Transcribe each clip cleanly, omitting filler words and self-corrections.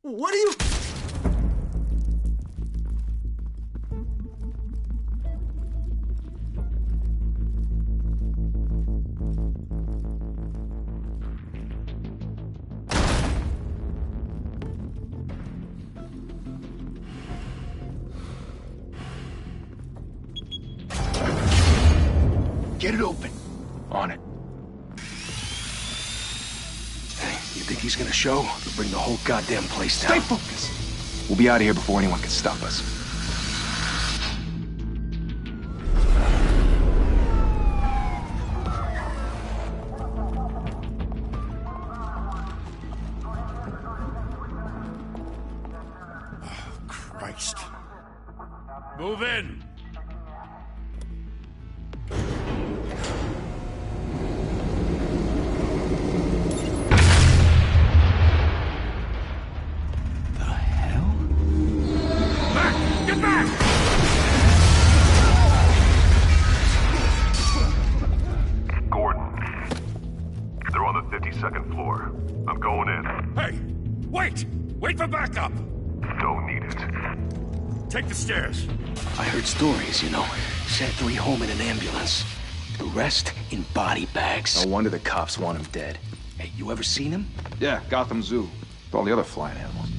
What are you... Get it open. On it. Hey, you think he's gonna show? We'll bring the whole goddamn place down. Stay focused. We'll be out of here before anyone can stop us. Oh, Christ. Move in! Second floor. I'm going in. Hey! Wait! Wait for backup! Don't need it. Take the stairs. I heard stories, you know. Sent 3 home in an ambulance. The rest in body bags. No wonder the cops want him dead. Hey, you ever seen him? Yeah, Gotham Zoo. With all the other flying animals.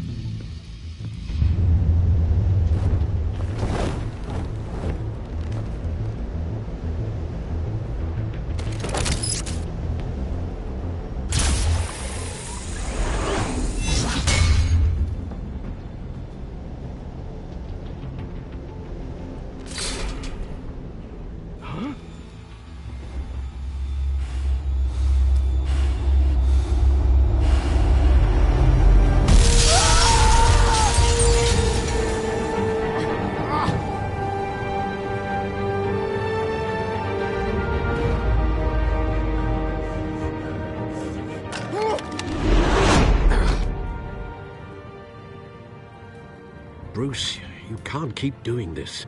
Bruce, you can't keep doing this.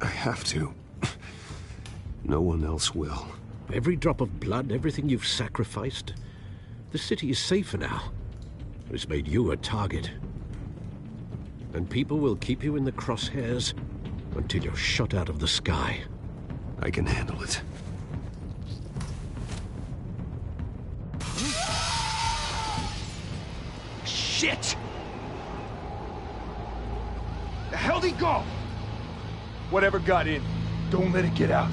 I have to. No one else will. Every drop of blood, everything you've sacrificed. The city is safer now. It's made you a target. And people will keep you in the crosshairs until you're shot out of the sky. I can handle it. Shit! The hell'd he go? Whatever got in, don't let it get out.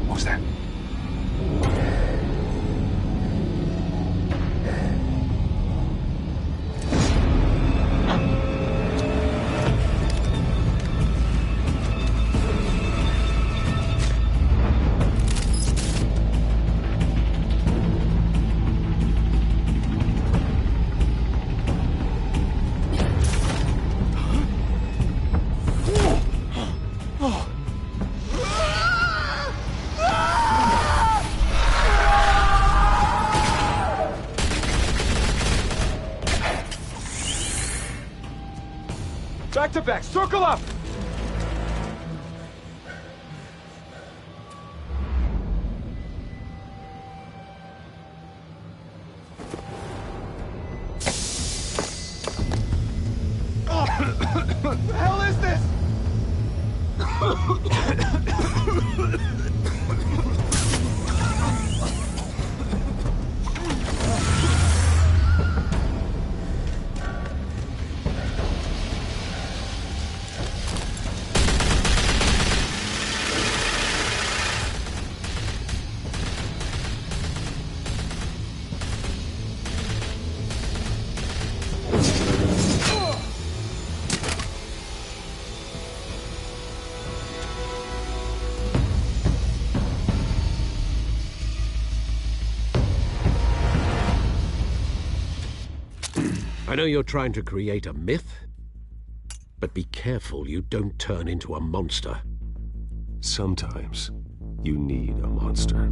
What was that? Back to back, circle up! What the hell is this? I know you're trying to create a myth, but be careful you don't turn into a monster. Sometimes You need a monster.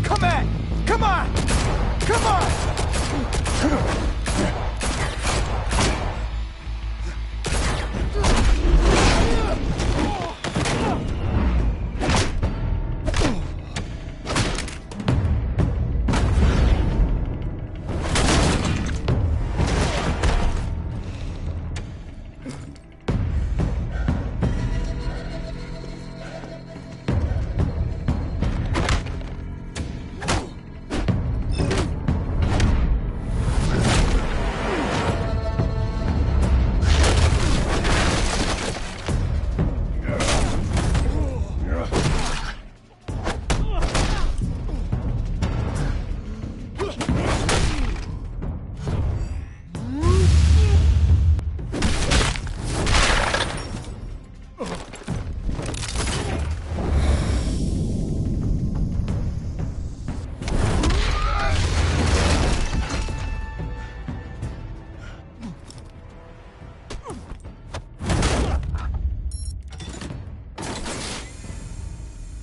Come on! Come on! Come on!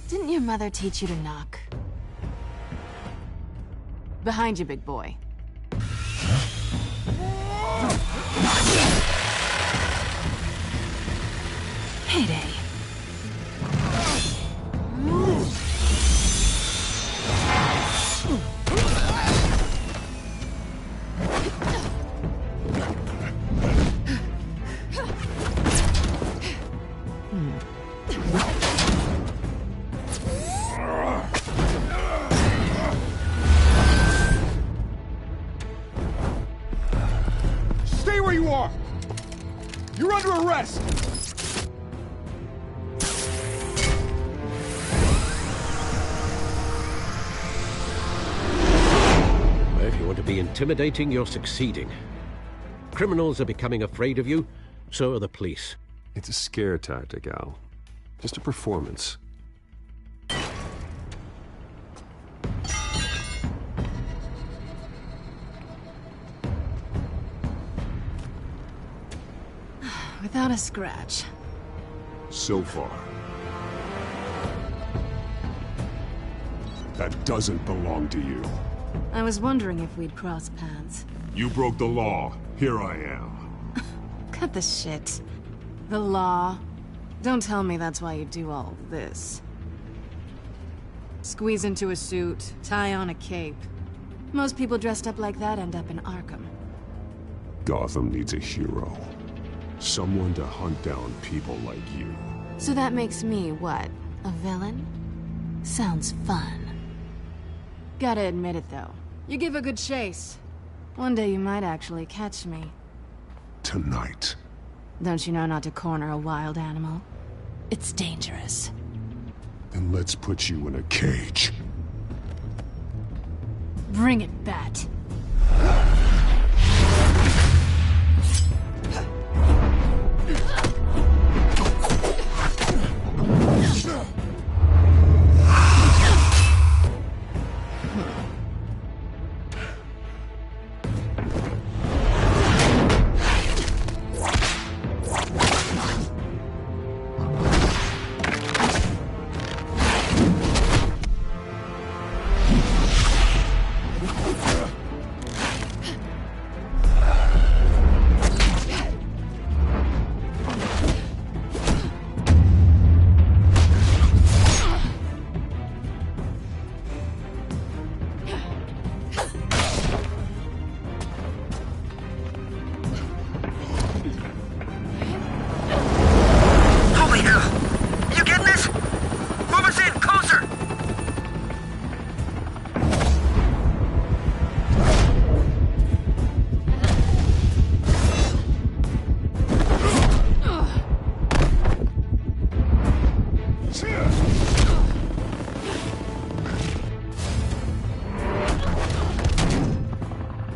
Didn't your mother teach you to knock? Behind you, big boy. Heyday. Stay where you are! You're under arrest! Well, if you want to be intimidating, you're succeeding. Criminals are becoming afraid of you, so are the police. It's a scare tactic, Al. Just a performance. Without a scratch. So far. That doesn't belong to you. I was wondering if we'd cross paths. You broke the law. Here I am. Cut the shit. The law. Don't tell me that's why you do all this. Squeeze into a suit, tie on a cape. Most people dressed up like that end up in Arkham. Gotham needs a hero. Someone to hunt down people like you. So that makes me, what, a villain? Sounds fun. Gotta admit it, though. You give a good chase. One day you might actually catch me. Tonight. Don't you know not to corner a wild animal? It's dangerous. Then let's put you in a cage. Bring it, Bat.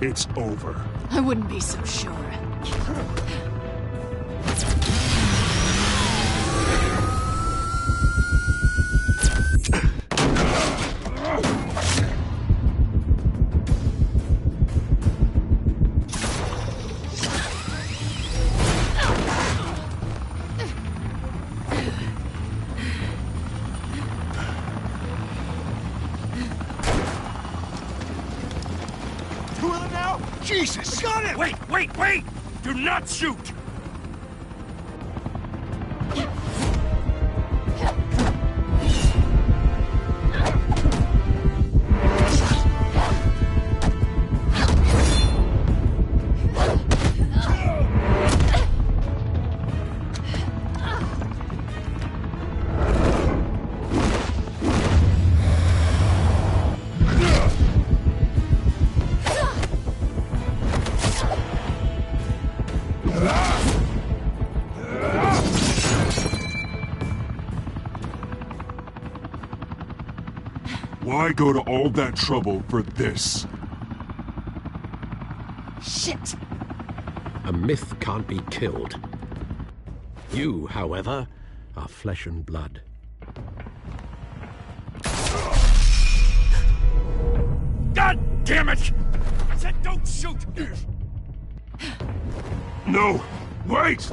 It's over. I wouldn't be so sure. Jesus! Got him! Wait! Do not shoot! Why go to all that trouble for this? Shit! A myth can't be killed. You, however, are flesh and blood. God damn it! I said don't shoot! No! Wait!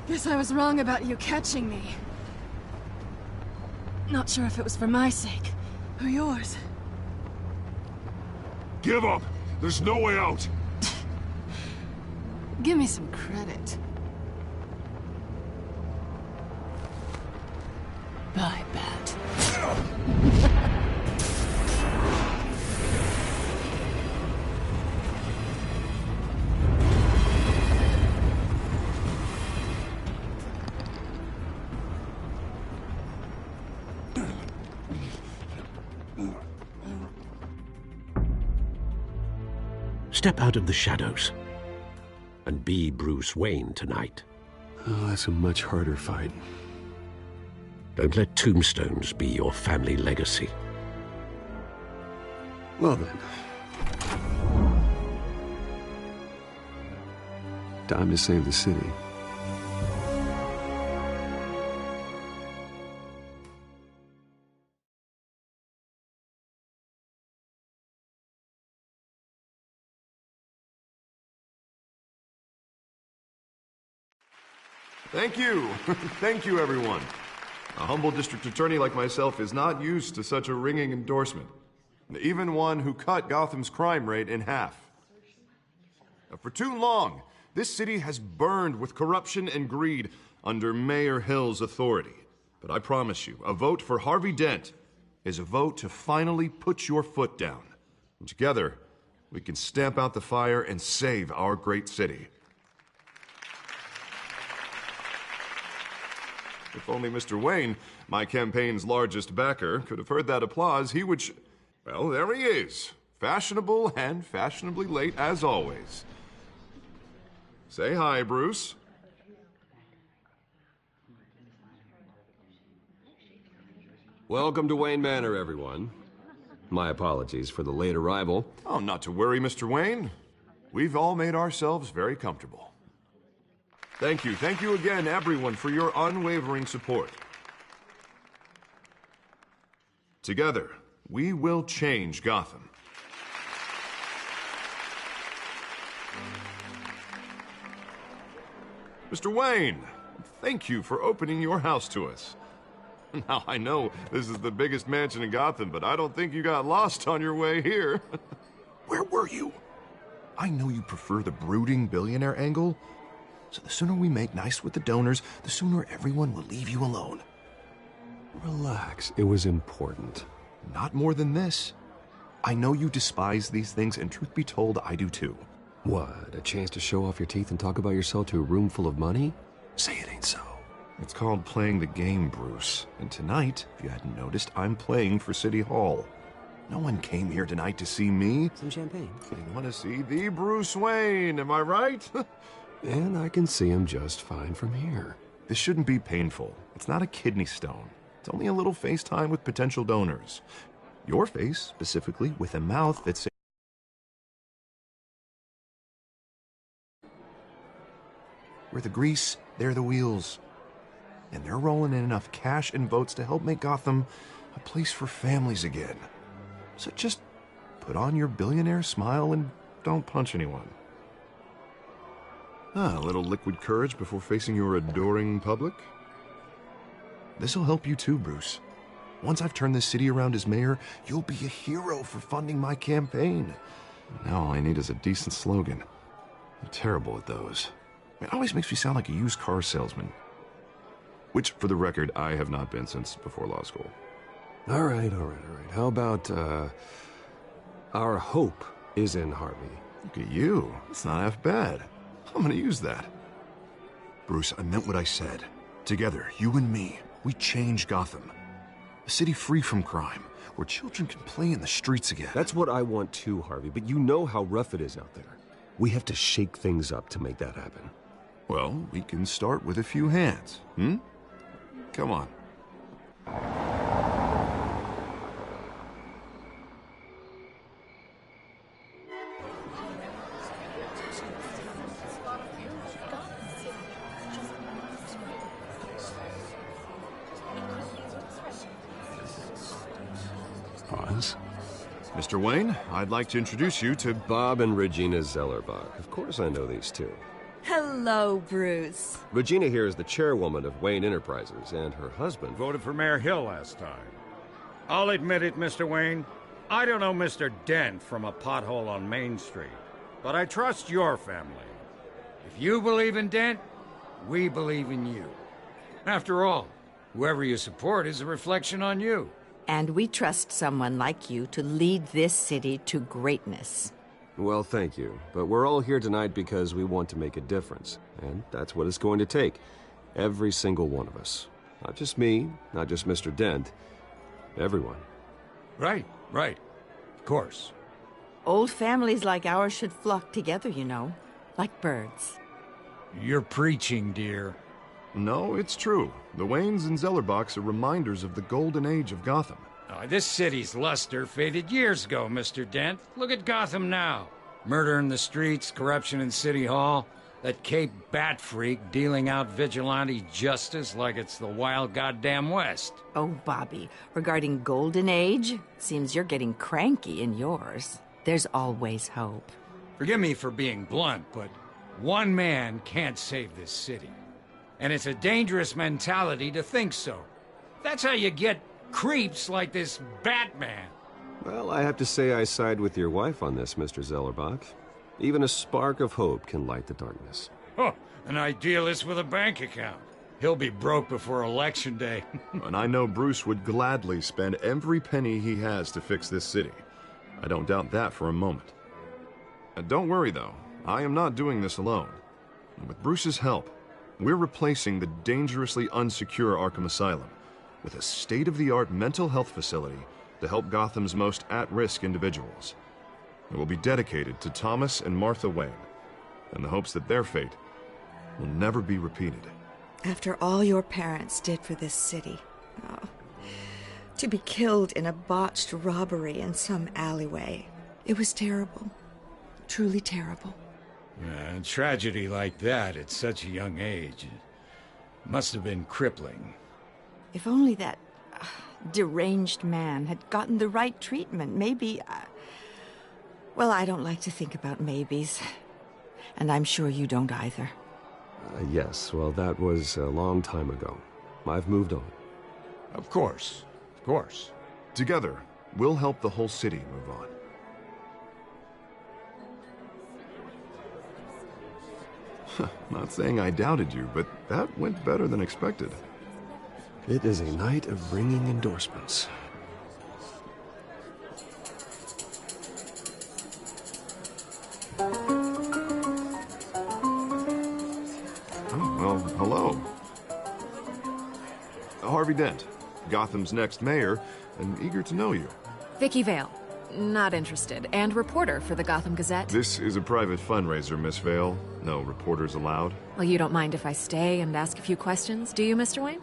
Guess I was wrong about you catching me. Not sure if it was for my sake, or yours. Give up! There's no way out! Give me some credit. Bye, Bat. Step out of the shadows and be Bruce Wayne tonight. Oh, that's a much harder fight. Don't let tombstones be your family legacy. Well then. Time to save the city. Thank you. Thank you, everyone. A humble district attorney like myself is not used to such a ringing endorsement. Even one who cut Gotham's crime rate in half. For too long, this city has burned with corruption and greed under Mayor Hill's authority. But I promise you, a vote for Harvey Dent is a vote to finally put your foot down. And together, we can stamp out the fire and save our great city. If only Mr. Wayne, my campaign's largest backer, could have heard that applause, he would well, there he is. Fashionable and fashionably late as always. Say hi, Bruce. Welcome to Wayne Manor, everyone. My apologies for the late arrival. Oh, not to worry, Mr. Wayne. We've all made ourselves very comfortable. Thank you again, everyone, for your unwavering support. Together, we will change Gotham. Mr. Wayne, thank you for opening your house to us. Now, I know this is the biggest mansion in Gotham, but I don't think you got lost on your way here. Where were you? I know you prefer the brooding billionaire angle, so the sooner we make nice with the donors, the sooner everyone will leave you alone. Relax. It was important. Not more than this. I know you despise these things, and truth be told, I do too. What, a chance to show off your teeth and talk about yourself to a room full of money? Say it ain't so. It's called playing the game, Bruce. And tonight, if you hadn't noticed, I'm playing for City Hall. No one came here tonight to see me. Some champagne. They want to see the Bruce Wayne, am I right? And I can see him just fine from here. This shouldn't be painful. It's not a kidney stone. It's only a little FaceTime with potential donors. Your face, specifically, with a mouth that's... We're the grease, they're the wheels. And they're rolling in enough cash and votes to help make Gotham a place for families again. So just put on your billionaire smile and don't punch anyone. A little liquid courage before facing your adoring public. This'll help you too, Bruce. Once I've turned this city around as mayor, you'll be a hero for funding my campaign. Now all I need is a decent slogan. I'm terrible at those. It always makes me sound like a used car salesman. Which, for the record, I have not been since before law school. All right. How about, our hope is in Harvey? Look at you. It's not half bad. I'm gonna use that. Bruce, I meant what I said. Together, you and me, we change Gotham. A city free from crime, where children can play in the streets again. That's what I want too, Harvey, but you know how rough it is out there. We have to shake things up to make that happen. Well, we can start with a few hands, Come on. Pause. Mr. Wayne, I'd like to introduce you to... Bob and Regina Zellerbach. Of course I know these two. Hello, Bruce. Regina here is the chairwoman of Wayne Enterprises, and her husband... Voted for Mayor Hill last time. I'll admit it, Mr. Wayne. I don't know Mr. Dent from a pothole on Main Street, but I trust your family. If you believe in Dent, we believe in you. After all, whoever you support is a reflection on you. And we trust someone like you to lead this city to greatness. Well, thank you. But we're all here tonight because we want to make a difference. And that's what it's going to take. Every single one of us. Not just me, not just Mr. Dent. Everyone. Right. Of course. Old families like ours should flock together, you know. Like birds. You're preaching, dear. No, it's true. The Waynes and Zellerbachs are reminders of the golden age of Gotham. This city's luster faded years ago, Mr. Dent. Look at Gotham now. Murder in the streets, corruption in City Hall, that Cape Bat freak dealing out vigilante justice like it's the wild goddamn West. Oh, Bobby, regarding Golden Age, seems you're getting cranky in yours. There's always hope. Forgive me for being blunt, but one man can't save this city. And it's a dangerous mentality to think so. That's how you get creeps like this Batman. Well, I have to say I side with your wife on this, Mr. Zellerbach. Even a spark of hope can light the darkness. Oh, an idealist with a bank account. He'll be broke before Election Day. And I know Bruce would gladly spend every penny he has to fix this city. I don't doubt that for a moment. Don't worry, though. I am not doing this alone. And with Bruce's help, we're replacing the dangerously unsecure Arkham Asylum with a state-of-the-art mental health facility to help Gotham's most at-risk individuals. It will be dedicated to Thomas and Martha Wayne, in the hopes that their fate will never be repeated. After all your parents did for this city, to be killed in a botched robbery in some alleyway, it was terrible. Truly terrible. A tragedy like that at such a young age must have been crippling. If only that deranged man had gotten the right treatment, maybe... Well, I don't like to think about maybes. And I'm sure you don't either. Yes, well, that was a long time ago. I've moved on. Of course. Together, we'll help the whole city move on. Not saying I doubted you, but that went better than expected. It is a night of ringing endorsements. Harvey Dent, Gotham's next mayor, and eager to know you. Vicky Vale. Not interested. And reporter for the Gotham Gazette. This is a private fundraiser, Miss Vale. No reporters allowed. Well, you don't mind if I stay and ask a few questions, do you, Mr. Wayne?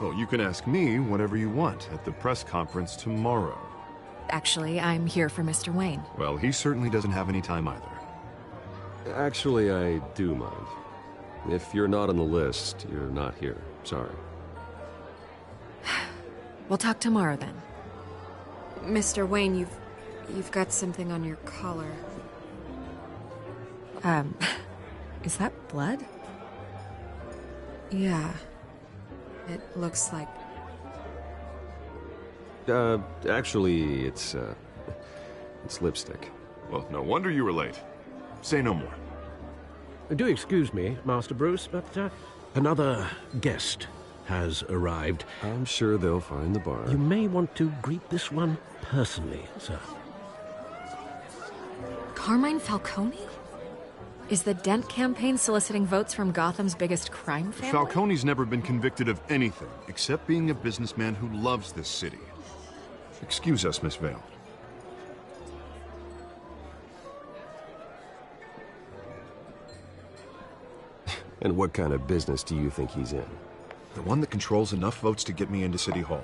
Well, you can ask me whatever you want at the press conference tomorrow. Actually, I'm here for Mr. Wayne. Well, he certainly doesn't have any time either. Actually, I do mind. If you're not on the list, you're not here. Sorry. We'll talk tomorrow, then. Mr. Wayne, you've got something on your collar. Is that blood? Yeah. It looks like... Actually, it's lipstick. Well, no wonder you were late. Say no more. Do excuse me, Master Bruce, but another guest has arrived. I'm sure they'll find the bar. You may want to greet this one personally, sir. Carmine Falcone? Is the Dent campaign soliciting votes from Gotham's biggest crime family? Falcone's never been convicted of anything, except being a businessman who loves this city. Excuse us, Miss Vale. And what kind of business do you think he's in? The one that controls enough votes to get me into City Hall.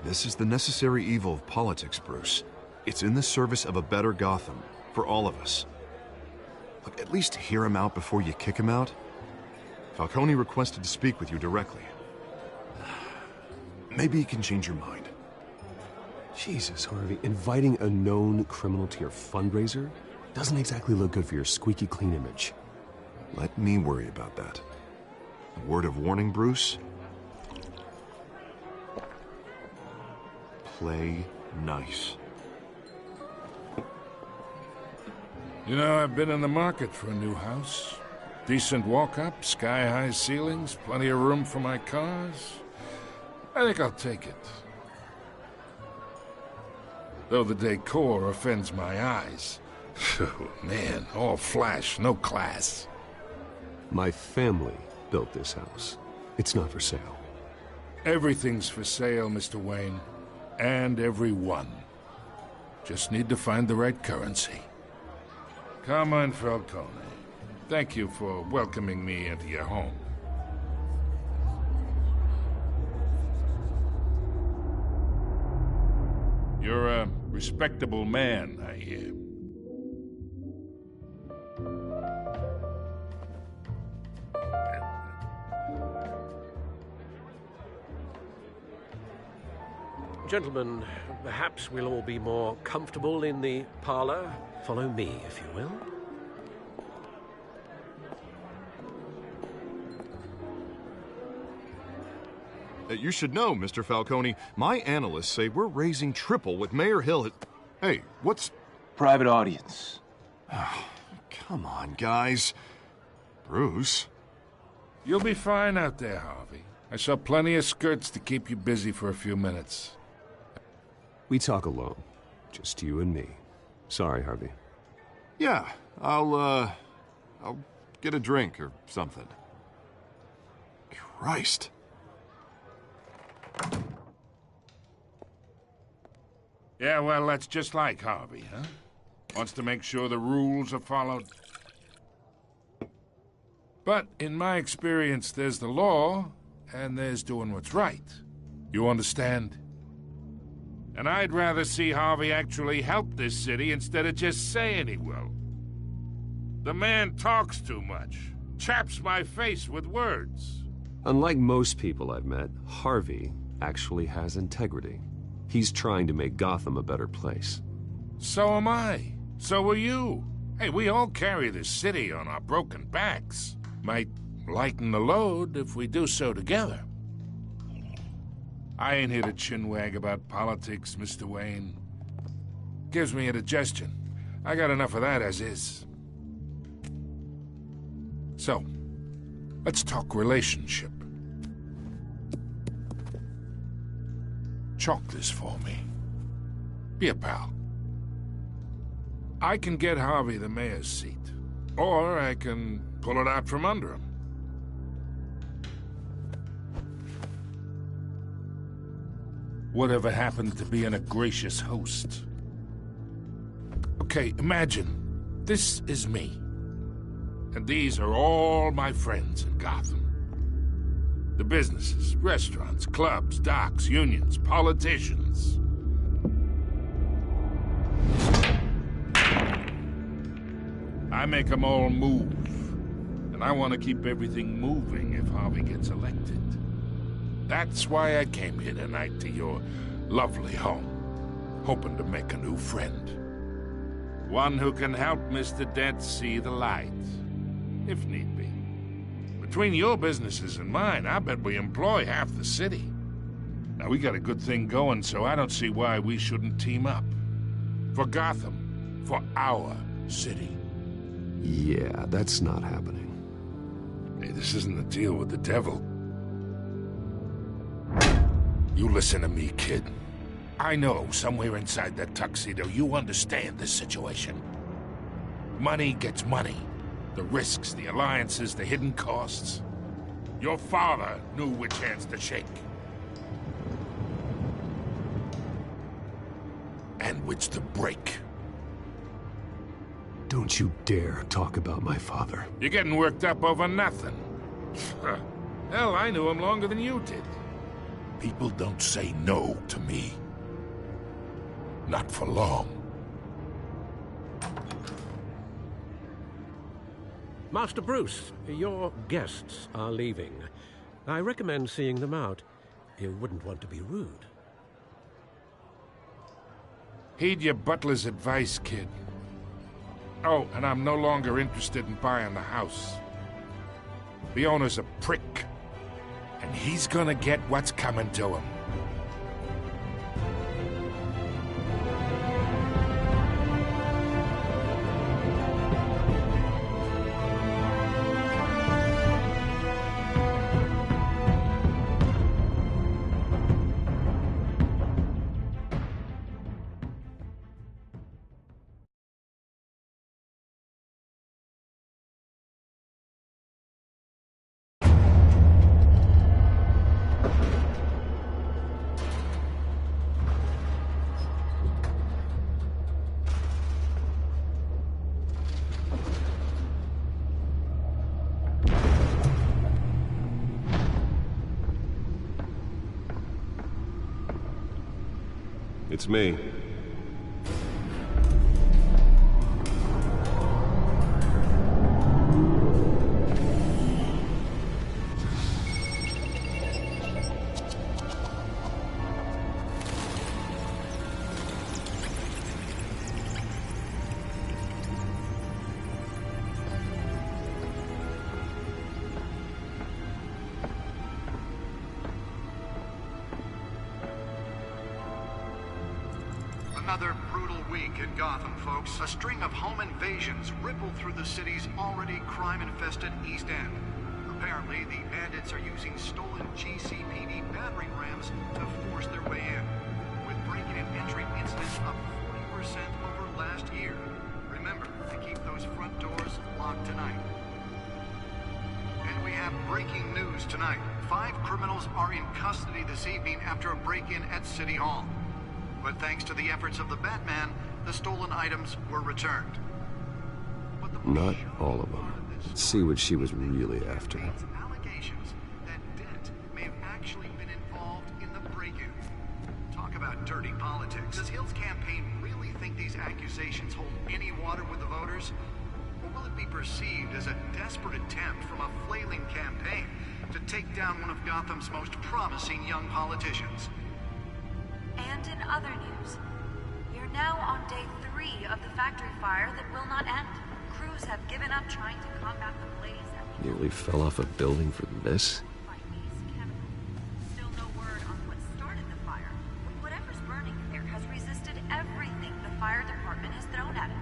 This is the necessary evil of politics, Bruce. It's in the service of a better Gotham, for all of us. Look, at least hear him out before you kick him out. Falcone requested to speak with you directly. Maybe he can change your mind. Jesus, Harvey, inviting a known criminal to your fundraiser doesn't exactly look good for your squeaky clean image. Let me worry about that. A word of warning, Bruce? Play nice. You know, I've been in the market for a new house. Decent walk-up, sky-high ceilings, plenty of room for my cars. I think I'll take it. Though the decor offends my eyes. Oh, man, all flash, no class. My family built this house. It's not for sale. Everything's for sale, Mr. Wayne. And everyone. Just need to find the right currency. Carmine Falcone, thank you for welcoming me into your home. You're a respectable man, I hear. Gentlemen, perhaps we'll all be more comfortable in the parlor. Follow me, if you will. You should know, Mr. Falcone, my analysts say we're raising triple what Mayor Hill had... Hey, what's... Private audience. Oh, come on, guys. Bruce? You'll be fine out there, Harvey. I saw plenty of skirts to keep you busy for a few minutes. We talk alone. Just you and me. Sorry, Harvey. Yeah, I'll get a drink or something. Christ. Yeah, well, that's just like Harvey, huh? Wants to make sure the rules are followed. But in my experience, there's the law, and there's doing what's right. You understand? And I'd rather see Harvey actually help this city instead of just saying he will. The man talks too much, chaps my face with words. Unlike most people I've met, Harvey actually has integrity. He's trying to make Gotham a better place. So am I. So are you. Hey, we all carry this city on our broken backs. Might lighten the load if we do so together. I ain't here to chinwag about politics, Mr. Wayne. Gives me indigestion. I got enough of that as is. So, let's talk relationship. Chalk this for me. Be a pal. I can get Harvey the mayor's seat, or I can pull it out from under him. Whatever happened to being a gracious host? Okay, imagine, this is me. And these are all my friends in Gotham. The businesses, restaurants, clubs, docks, unions, politicians. I make them all move. And I want to keep everything moving if Harvey gets elected. That's why I came here tonight to your lovely home, hoping to make a new friend. One who can help Mr. Dent see the light, if need be. Between your businesses and mine, I bet we employ half the city. Now, we got a good thing going, so I don't see why we shouldn't team up. For Gotham, for our city. Yeah, that's not happening. Hey, this isn't a deal with the devil. You listen to me, kid. I know somewhere inside that tuxedo you understand this situation. Money gets money. The risks, the alliances, the hidden costs. Your father knew which hands to shake. And which to break. Don't you dare talk about my father. You're getting worked up over nothing. Hell, I knew him longer than you did. People don't say no to me. Not for long. Master Bruce, your guests are leaving. I recommend seeing them out. You wouldn't want to be rude. Heed your butler's advice, kid. Oh, and I'm no longer interested in buying the house. The owner's a prick, and he's gonna get what's coming to him. It's me. Another brutal week in Gotham, folks. A string of home invasions ripple through the city's already crime-infested East End. Apparently, the bandits are using stolen GCPD battering rams to force their way in, with break-in and entry incidents up 40% over last year. Remember to keep those front doors locked tonight. And we have breaking news tonight. 5 criminals are in custody this evening after a break-in at City Hall. But thanks to the efforts of the Batman, the stolen items were returned. Not all of them. Let's see what she was really after. Allegations that Dent may have actually been involved in the break-in. Talk about dirty politics. Does Hill's campaign really think these accusations hold any water with the voters? Or will it be perceived as a desperate attempt from a flailing campaign to take down one of Gotham's most promising young politicians? And in other news, you're now on day 3 of the factory fire that will not end. Crews have given up trying to combat the blaze. Nearly fell off a building for this? Still no word on what started the fire. Whatever's burning there has resisted everything the fire department has thrown at it.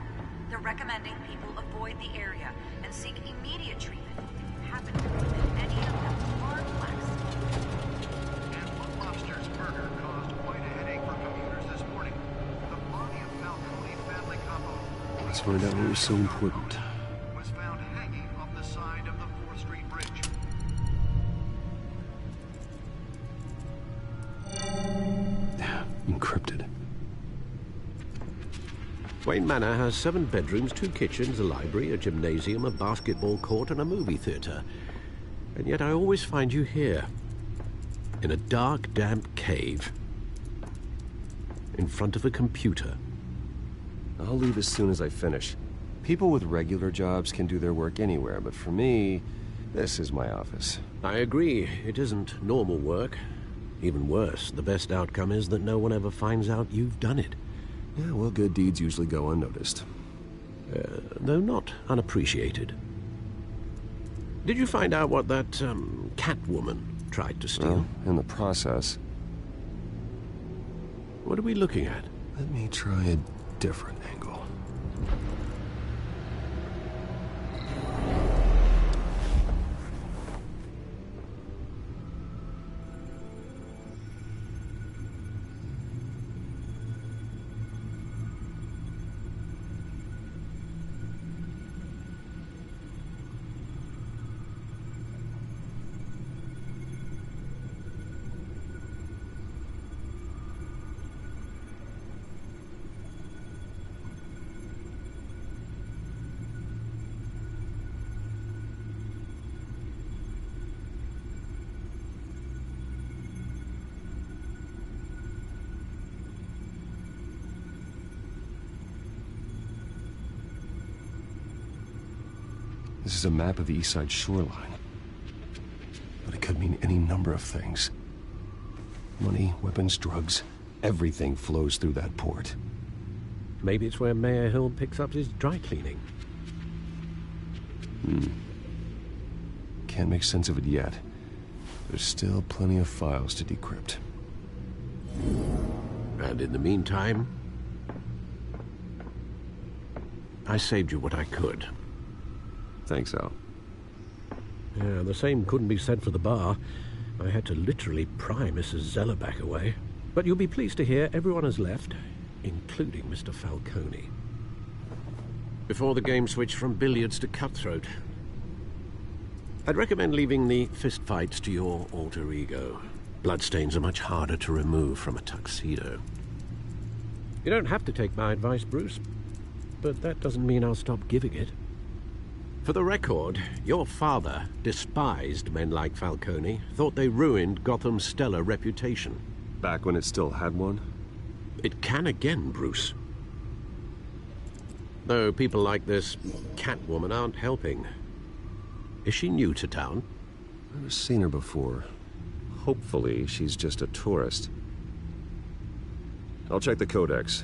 They're recommending people avoid the area and seek immediate treatment if you happen to be in any of them are blacks. And Blue Lobster's murder caused quite a headache for commuters this morning. The body of Falcone family couple. Let's find out what was so important. Was found hanging off the side of the 4th Street Bridge. Wayne Manor has 7 bedrooms, 2 kitchens, a library, a gymnasium, a basketball court, and a movie theater. And yet I always find you here, in a dark, damp cave, in front of a computer. I'll leave as soon as I finish. People with regular jobs can do their work anywhere, but for me, this is my office. I agree. It isn't normal work. Even worse, the best outcome is that no one ever finds out you've done it. Yeah, well, good deeds usually go unnoticed. Though not unappreciated. Did you find out what that, Catwoman tried to steal? Well, in the process. What are we looking at? Let me try a different angle. This is a map of the East Side shoreline. But it could mean any number of things. Money, weapons, drugs, everything flows through that port. Maybe it's where Mayor Hill picks up his dry cleaning. Can't make sense of it yet. There's still plenty of files to decrypt. And in the meantime, I saved you what I could. Thanks, Al. Yeah, the same couldn't be said for the bar. I had to literally pry Mrs. Zellerback away. But you'll be pleased to hear everyone has left, including Mr. Falcone. Before the game switched from billiards to cutthroat. I'd recommend leaving the fistfights to your alter ego. Bloodstains are much harder to remove from a tuxedo. You don't have to take my advice, Bruce, but that doesn't mean I'll stop giving it. For the record, your father despised men like Falcone, thought they ruined Gotham's stellar reputation. Back when it still had one? It can again, Bruce. Though people like this Catwoman aren't helping. Is she new to town? I've never seen her before. Hopefully, she's just a tourist. I'll check the codex.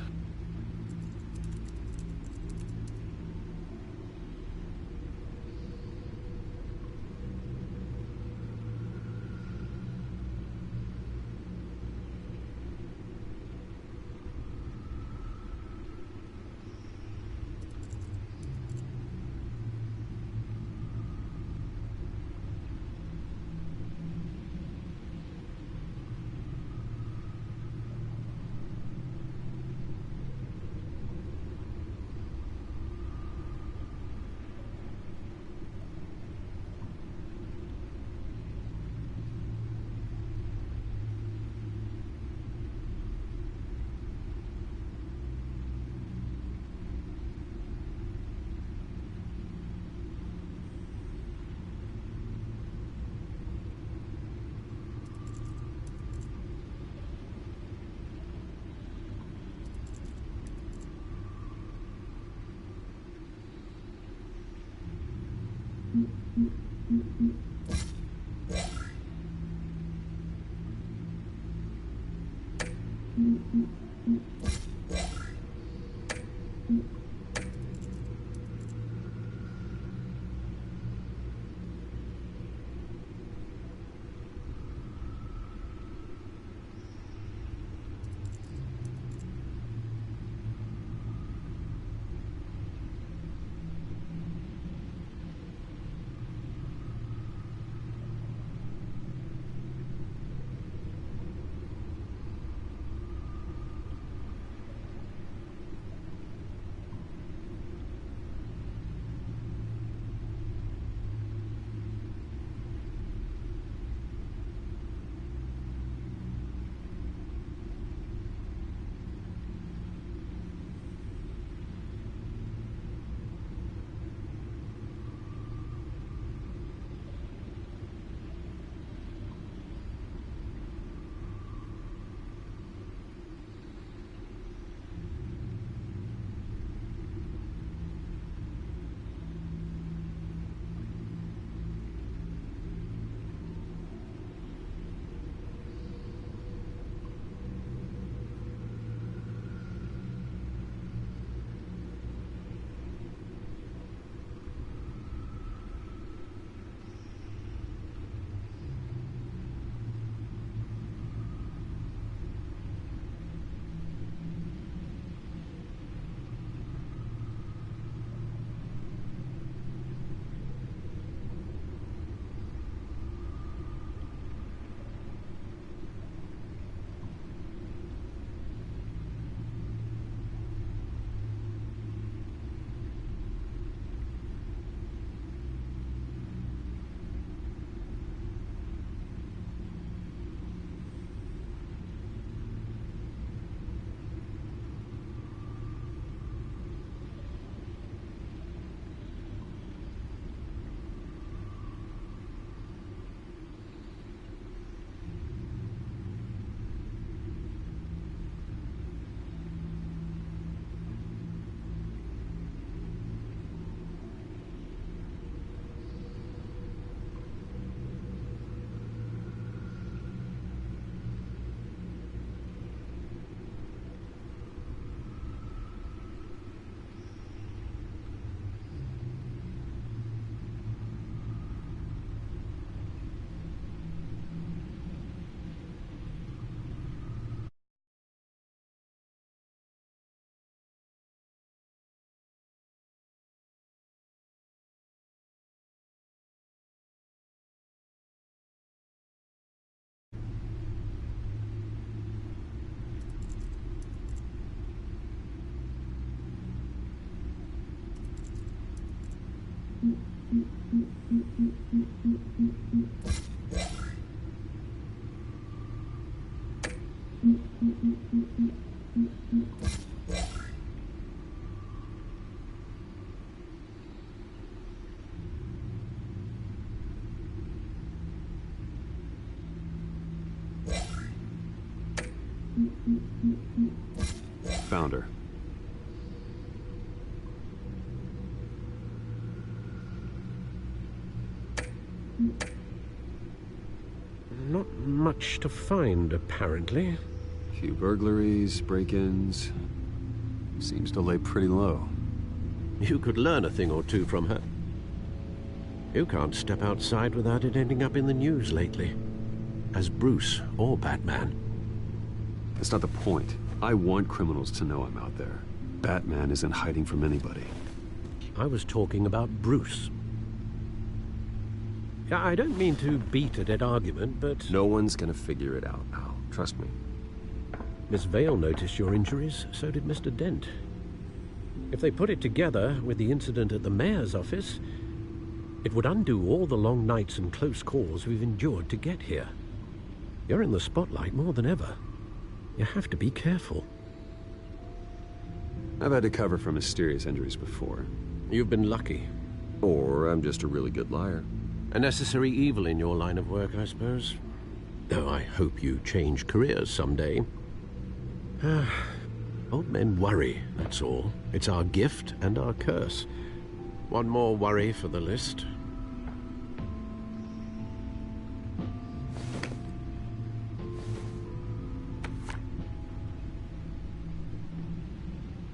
Found her. Not much to find, apparently. Few burglaries, break-ins. Seems to lay pretty low. You could learn a thing or two from her. You can't step outside without it ending up in the news lately. As Bruce or Batman. That's not the point. I want criminals to know I'm out there. Batman isn't hiding from anybody. I was talking about Bruce. I don't mean to beat a dead argument, but... No one's gonna figure it out now. Trust me. Miss Vale noticed your injuries, so did Mr. Dent. If they put it together with the incident at the mayor's office, it would undo all the long nights and close calls we've endured to get here. You're in the spotlight more than ever. You have to be careful. I've had to cover for mysterious injuries before. You've been lucky. Or I'm just a really good liar. A necessary evil in your line of work, I suppose. Though I hope you change careers someday. Old men worry, that's all. It's our gift and our curse. One more worry for the list.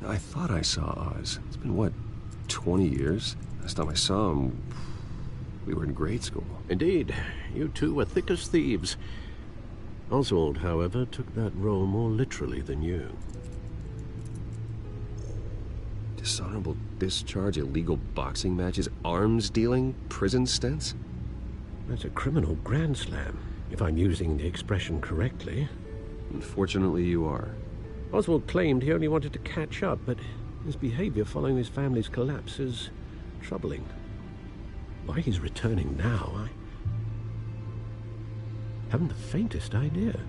I thought I saw Oz. It's been, what, 20 years? Last time I saw him, we were in grade school. Indeed. You two were thick as thieves. Oswald, however, took that role more literally than you. Dishonorable discharge, illegal boxing matches, arms dealing, prison stints? That's a criminal grand slam, if I'm using the expression correctly. Unfortunately, you are. Oswald claimed he only wanted to catch up, but his behavior following his family's collapse is troubling. Why he's returning now, I haven't the faintest idea.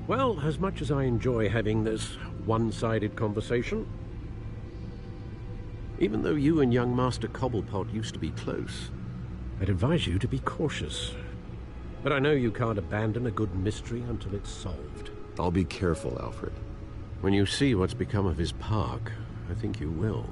Well, as much as I enjoy having this one-sided conversation, even though you and young Master Cobblepot used to be close, I'd advise you to be cautious. But I know you can't abandon a good mystery until it's solved. I'll be careful, Alfred. When you see what's become of his park, I think you will.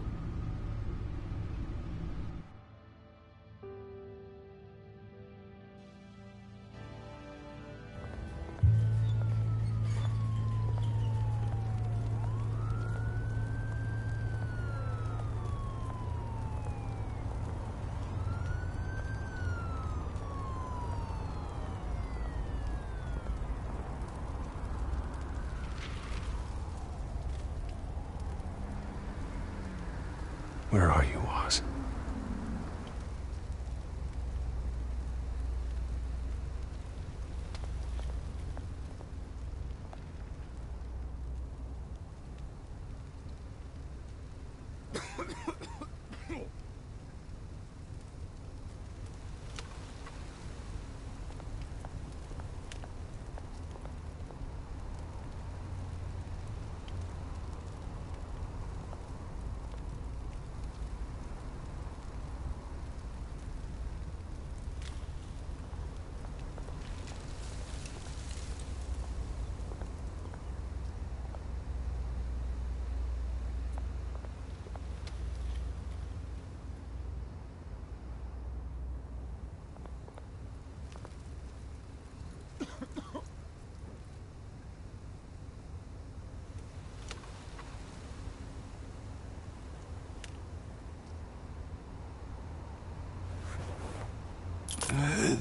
Where are you, Oz?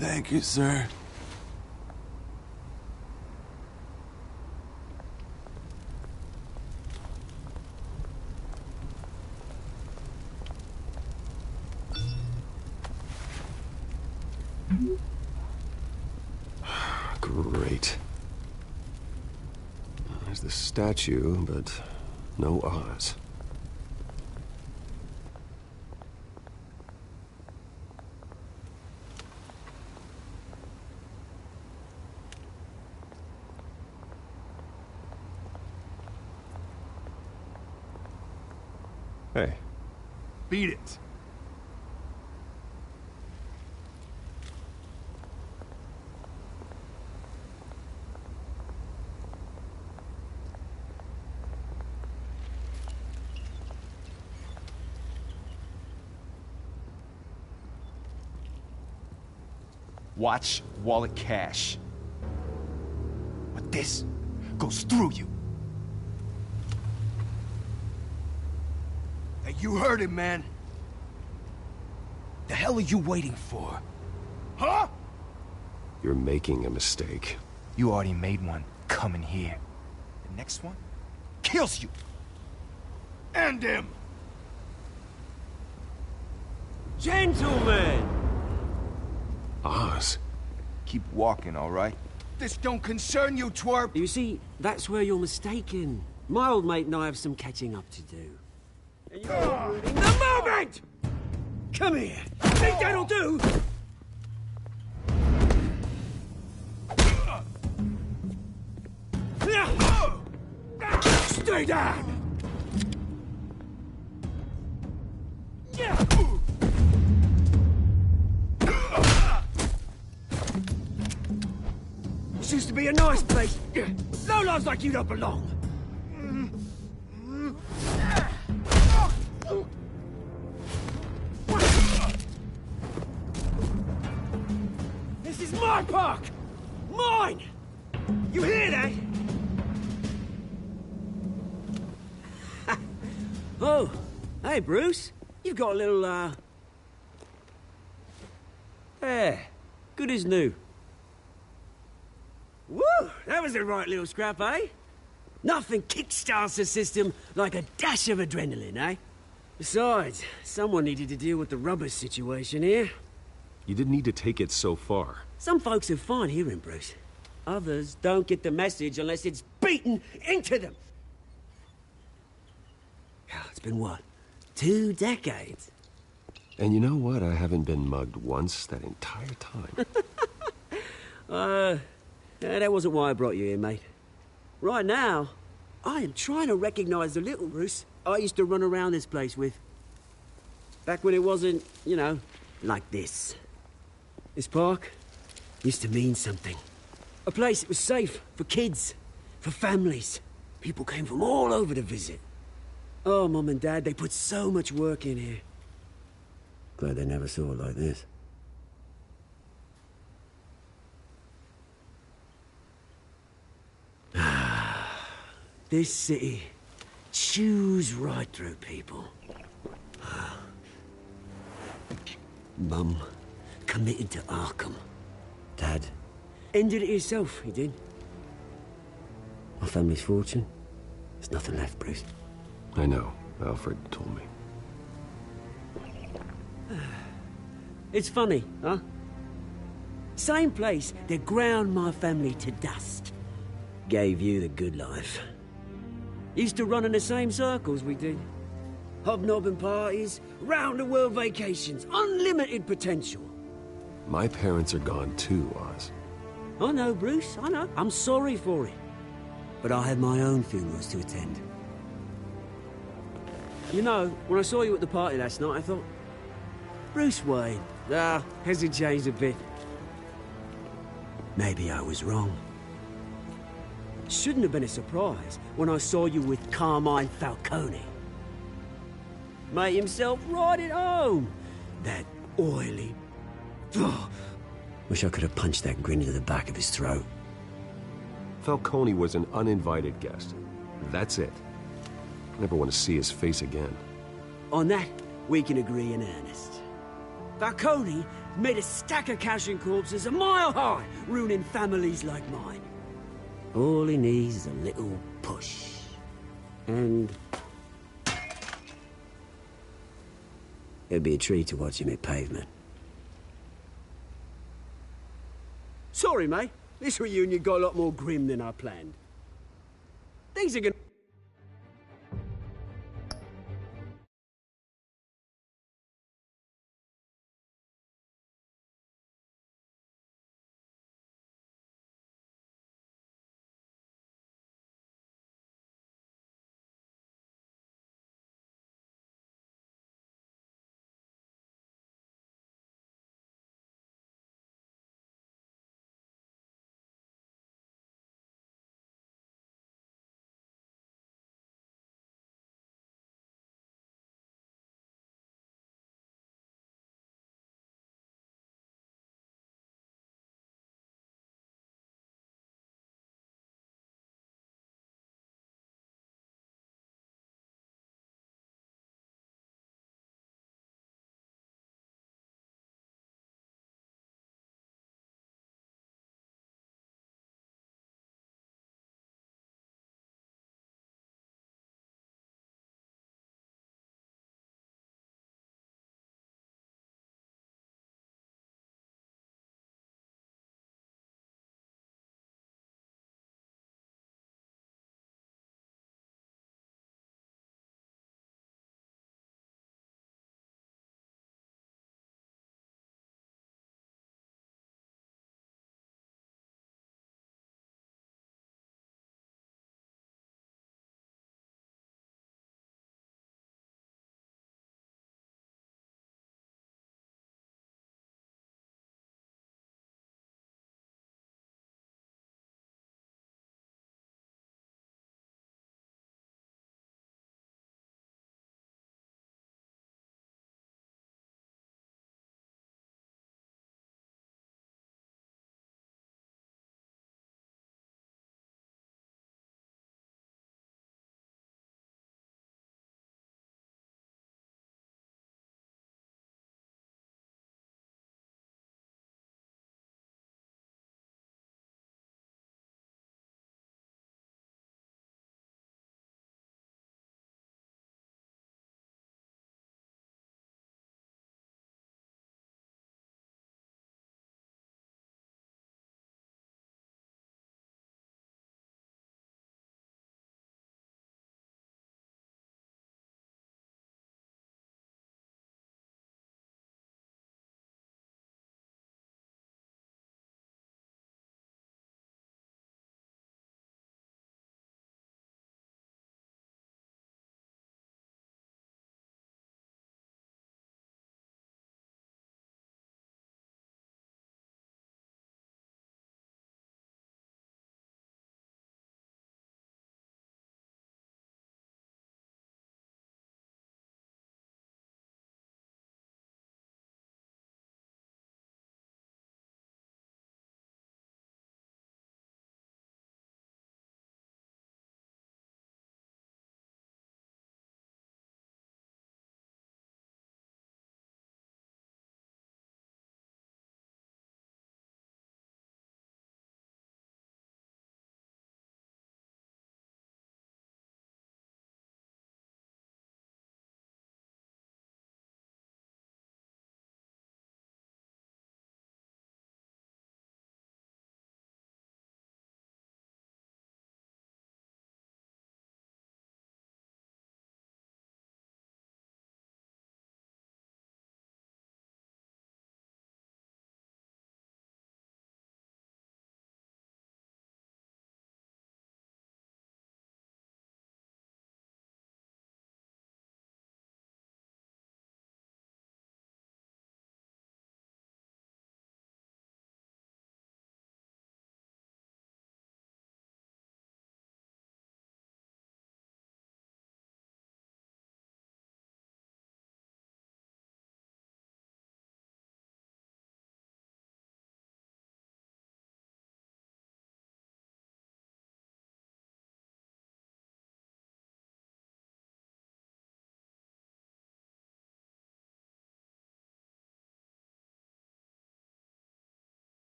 Thank you, sir. Great. There's the statue, but No Oz. Hey. Beat it. Watch wallet cash. But this goes through you. Hey, you heard him, man. The hell are you waiting for? Huh? You're making a mistake. You already made one coming here. The next one kills you. And him! Gentlemen! Oz. Keep walking, all right? This don't concern you, twerp! You see, that's where you're mistaken. My old mate and I have some catching up to do. And you're ruining the moment! Come here! Think that'll do? Stay down! This used to be a nice place. No lives like you don't belong. This is my park! Mine! You hear that? Oh, hey, Bruce. You've got a little, There. Good as new. Woo! That was a right little scrap, eh? Nothing kickstarts the system like a dash of adrenaline, eh? Besides, someone needed to deal with the rubber situation here. You didn't need to take it so far. Some folks are fine hearing, Bruce. Others don't get the message unless it's beaten into them. It's been, what, 2 decades? And you know what? I haven't been mugged once that entire time. That wasn't why I brought you here, mate. Right now, I am trying to recognize the little Bruce I used to run around this place with. Back when it wasn't, you know, like this. This park used to mean something. A place that was safe for kids, for families. People came from all over to visit. Oh, Mum and Dad, they put so much work in here. Glad they never saw it like this. This city chews right through people. Mum committed to Arkham. Dad ended it himself, he did. My family's fortune, there's nothing left, Bruce. I know. Alfred told me. It's funny, huh? Same place that ground my family to dust. Gave you the good life. Used to run in the same circles we did. Hobnobbing parties, round-the-world vacations, unlimited potential. My parents are gone too, Oz. I know, Bruce, I know. I'm sorry for it. But I had my own funerals to attend. You know, when I saw you at the party last night, I thought, Bruce Wayne, hasn't changed a bit. Maybe I was wrong. Shouldn't have been a surprise when I saw you with Carmine Falcone. Made himself right at home. That oily... Wish I could have punched that grin into the back of his throat. Falcone was an uninvited guest. That's it. Never want to see his face again. On that, we can agree in earnest. Falcone made a stack of cash and corpses a mile high, ruining families like mine. All he needs is a little push. And... it'd be a treat to watch him hit pavement. Sorry, mate. This reunion got a lot more grim than I planned. Things are gonna...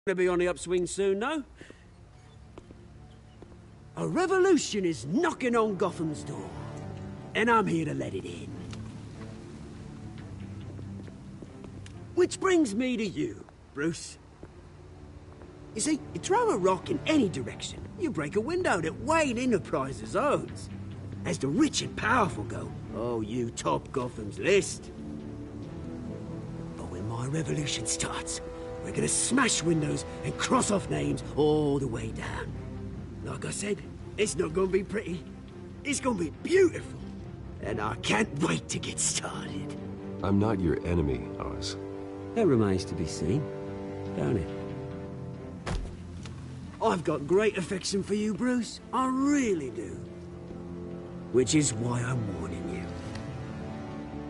Gonna be on the upswing soon, no? A revolution is knocking on Gotham's door, and I'm here to let it in. Which brings me to you, Bruce. You see, you throw a rock in any direction, you break a window that Wayne Enterprises owns. As the rich and powerful go, oh, you top Gotham's list. But when my revolution starts, we're gonna smash windows and cross off names all the way down. Like I said, it's not gonna be pretty. It's gonna be beautiful. And I can't wait to get started. I'm not your enemy, Oz. That remains to be seen, don't it? I've got great affection for you, Bruce. I really do. Which is why I'm warning you.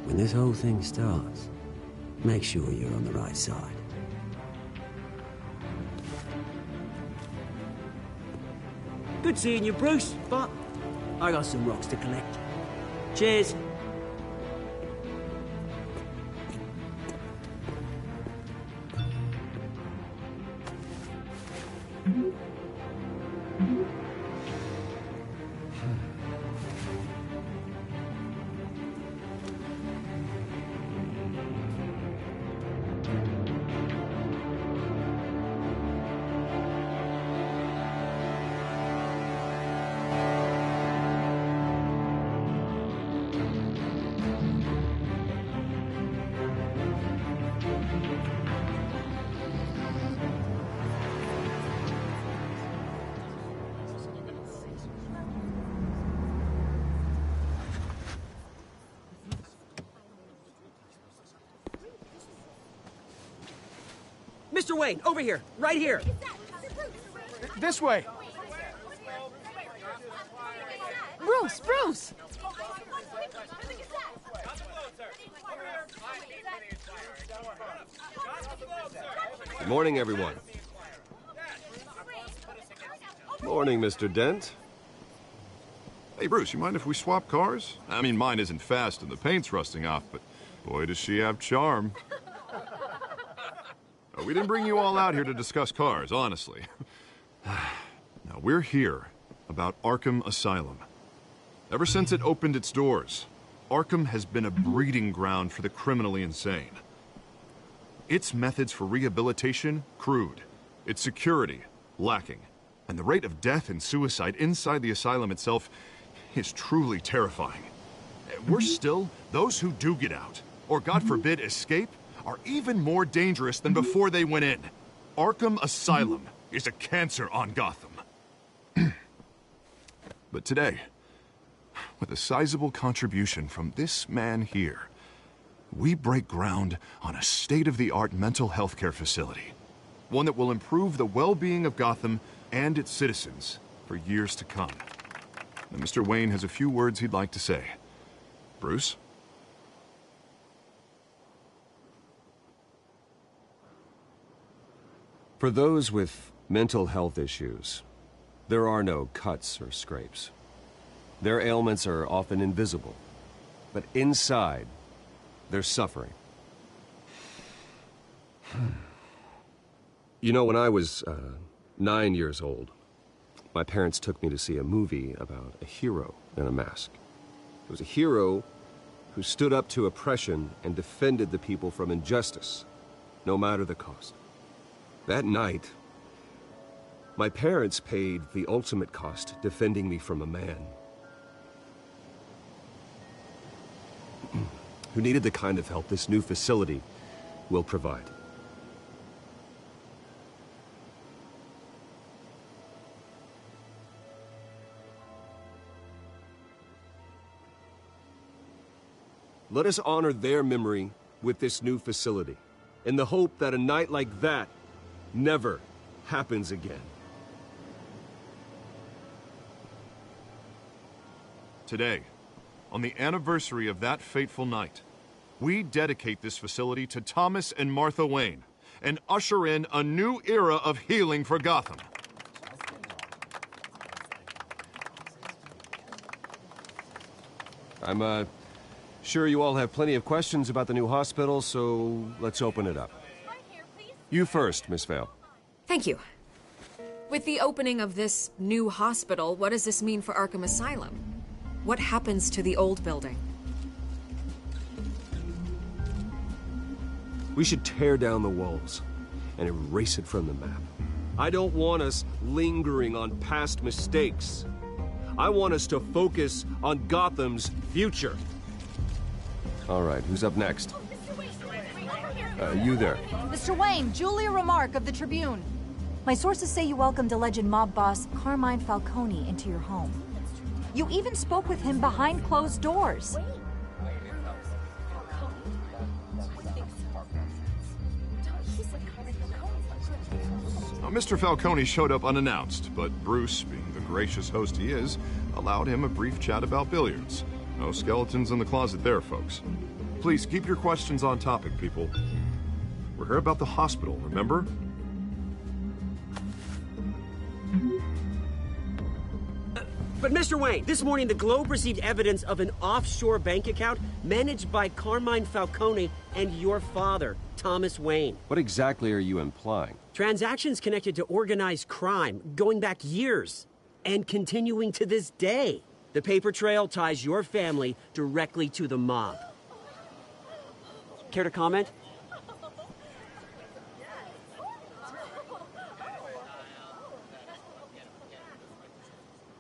When this whole thing starts, make sure you're on the right side. Good seeing you, Bruce, but I got some rocks to collect. Cheers. Mr. Wayne, over here, right here. This way. Bruce, Bruce! Good morning, everyone. Morning, Mr. Dent. Hey, Bruce, you mind if we swap cars? I mean, mine isn't fast and the paint's rusting off, but boy, does she have charm. We didn't bring you all out here to discuss cars, honestly. Now, we're here about Arkham Asylum. Ever since it opened its doors, Arkham has been a breeding ground for the criminally insane. Its methods for rehabilitation, crude. Its security, lacking. And the rate of death and suicide inside the asylum itself is truly terrifying. Worse still, those who do get out, or God forbid escape, are even more dangerous than before they went in. Arkham Asylum is a cancer on Gotham. But today, with a sizable contribution from this man here, we break ground on a state-of-the-art mental health care facility. One that will improve the well-being of Gotham and its citizens for years to come. Now, Mr. Wayne has a few words he'd like to say. Bruce? For those with mental health issues, there are no cuts or scrapes. Their ailments are often invisible, but inside, they're suffering. You know, when I was 9 years old, my parents took me to see a movie about a hero in a mask. It was a hero who stood up to oppression and defended the people from injustice, no matter the cost. That night, my parents paid the ultimate cost defending me from a man who needed the kind of help this new facility will provide. Let us honor their memory with this new facility, in the hope that a night like that never happens again. Today, on the anniversary of that fateful night, we dedicate this facility to Thomas and Martha Wayne and usher in a new era of healing for Gotham. I'm sure you all have plenty of questions about the new hospital, so let's open it up. You first, Miss Vale. Thank you. With the opening of this new hospital, what does this mean for Arkham Asylum? What happens to the old building? We should tear down the walls and erase it from the map. I don't want us lingering on past mistakes. I want us to focus on Gotham's future. All right, who's up next? You there. Mr. Wayne, Julia Remark of the Tribune. My sources say you welcomed alleged mob boss Carmine Falcone into your home. You even spoke with him behind closed doors. Now, Mr. Falcone showed up unannounced, but Bruce, being the gracious host he is, allowed him a brief chat about billiards. No skeletons in the closet there, folks. Please keep your questions on topic, people. We're here about the hospital, remember? But Mr. Wayne, this morning the Globe received evidence of an offshore bank account managed by Carmine Falcone and your father, Thomas Wayne. What exactly are you implying? Transactions connected to organized crime going back years and continuing to this day. The paper trail ties your family directly to the mob. Care to comment?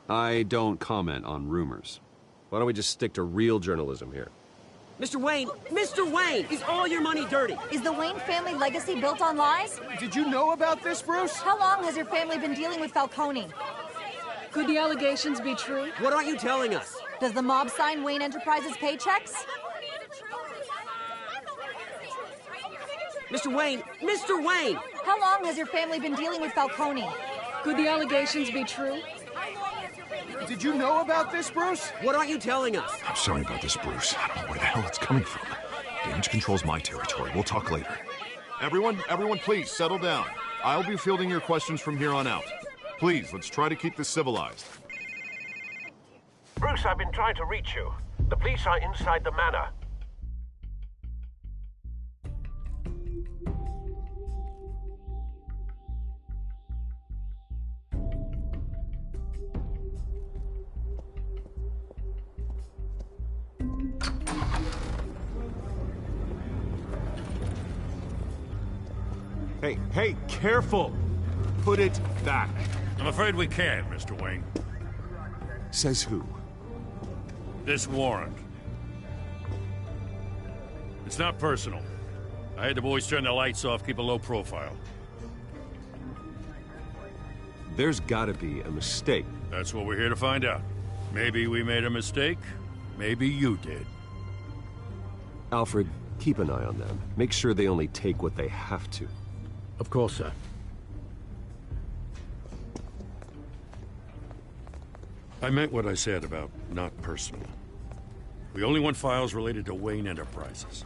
I don't comment on rumors. Why don't we just stick to real journalism here? Mr. Wayne, is all your money dirty? Is the Wayne family legacy built on lies? Did you know about this, Bruce? How long has your family been dealing with Falcone? Could the allegations be true? What aren't you telling us? Does the mob sign Wayne Enterprises paychecks? Mr. Wayne! How long has your family been dealing with Falcone? Could the allegations be true? Did you know about this, Bruce? What aren't you telling us? I'm sorry about this, Bruce. I don't know where the hell it's coming from. Damage control's my territory. We'll talk later. Everyone, please, settle down. I'll be fielding your questions from here on out. Please, let's try to keep this civilized. Bruce, I've been trying to reach you. The police are inside the manor. Hey, careful! Put it back. I'm afraid we can't, Mr. Wayne. Says who? This warrant. It's not personal. I had the boys turn the lights off, keep a low profile. There's gotta be a mistake. That's what we're here to find out. Maybe we made a mistake. Maybe you did. Alfred, keep an eye on them. Make sure they only take what they have to. Of course, sir. I meant what I said about not personal. We only want files related to Wayne Enterprises.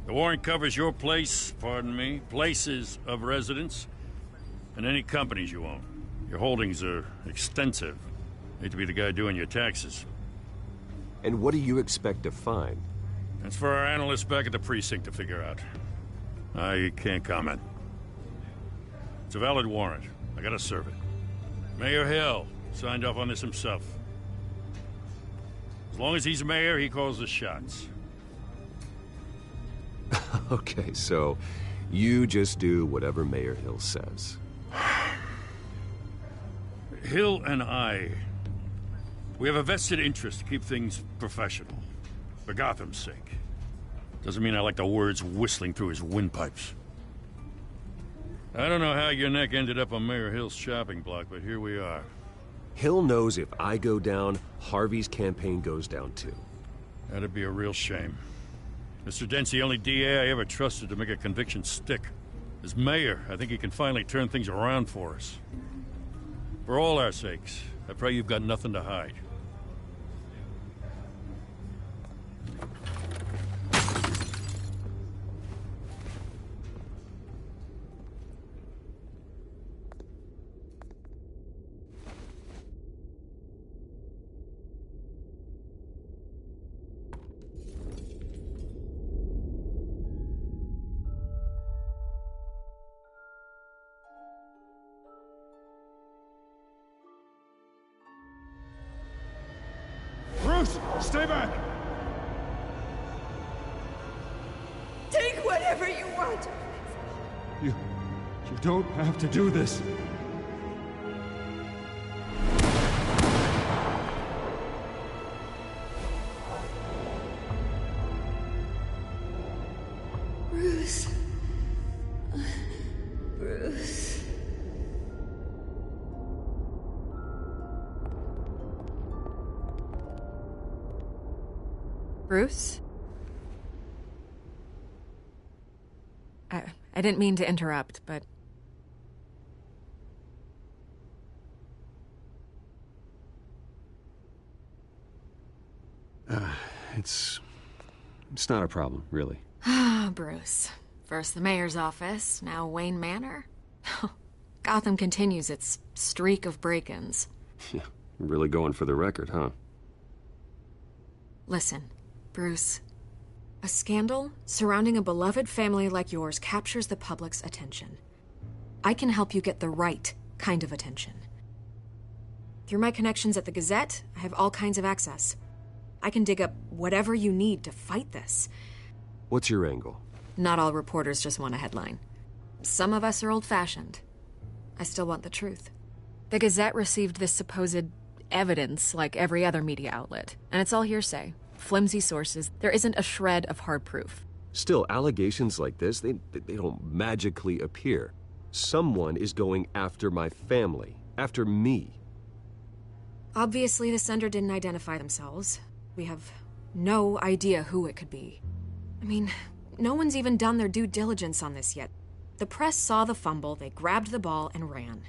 The warrant covers your place, pardon me, places of residence, and any companies you own. Your holdings are extensive. Hate to be the guy doing your taxes. And what do you expect to find? That's for our analysts back at the precinct to figure out. I can't comment. It's a valid warrant. I gotta serve it. Mayor Hill signed off on this himself. As long as he's mayor, he calls the shots. Okay, so you just do whatever Mayor Hill says. Hill and I, we have a vested interest to keep things professional. For Gotham's sake. Doesn't mean I like the words whistling through his windpipes. I don't know how your neck ended up on Mayor Hill's shopping block, but here we are. Hill knows if I go down, Harvey's campaign goes down too. That'd be a real shame. Mr. Dent's the only DA I ever trusted to make a conviction stick. As mayor, I think he can finally turn things around for us. For all our sakes, I pray you've got nothing to hide. Stay back! Take whatever you want. You don't have to do this. Bruce. Bruce. Bruce? I didn't mean to interrupt, but... It's not a problem, really. Ah, Bruce. First the mayor's office, now Wayne Manor. Gotham continues its streak of break-ins. Yeah, really going for the record, huh? Listen, Bruce. A scandal surrounding a beloved family like yours captures the public's attention. I can help you get the right kind of attention. Through my connections at the Gazette, I have all kinds of access. I can dig up whatever you need to fight this. What's your angle? Not all reporters just want a headline. Some of us are old-fashioned. I still want the truth. The Gazette received this supposed evidence like every other media outlet, and it's all hearsay. Flimsy sources. There isn't a shred of hard proof. Still, allegations like this, they don't magically appear. Someone is going after my family, after me. Obviously, the sender didn't identify themselves. We have no idea who it could be. I mean, no one's even done their due diligence on this yet. The press saw the fumble, they grabbed the ball and ran.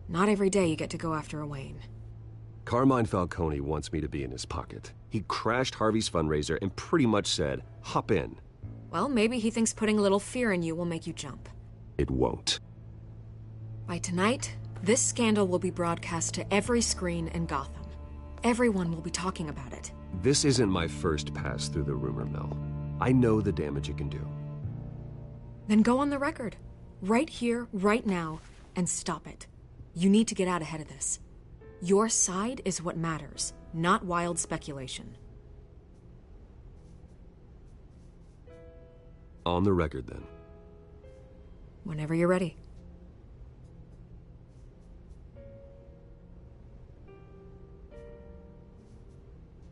Not every day you get to go after a Wayne. Carmine Falcone wants me to be in his pocket. He crashed Harvey's fundraiser and pretty much said, hop in. Well, maybe he thinks putting a little fear in you will make you jump. It won't. By tonight, this scandal will be broadcast to every screen in Gotham. Everyone will be talking about it. This isn't my first pass through the rumor mill. I know the damage it can do. Then go on the record. Right here, right now, and stop it. You need to get out ahead of this. Your side is what matters, not wild speculation. On the record, then. Whenever you're ready.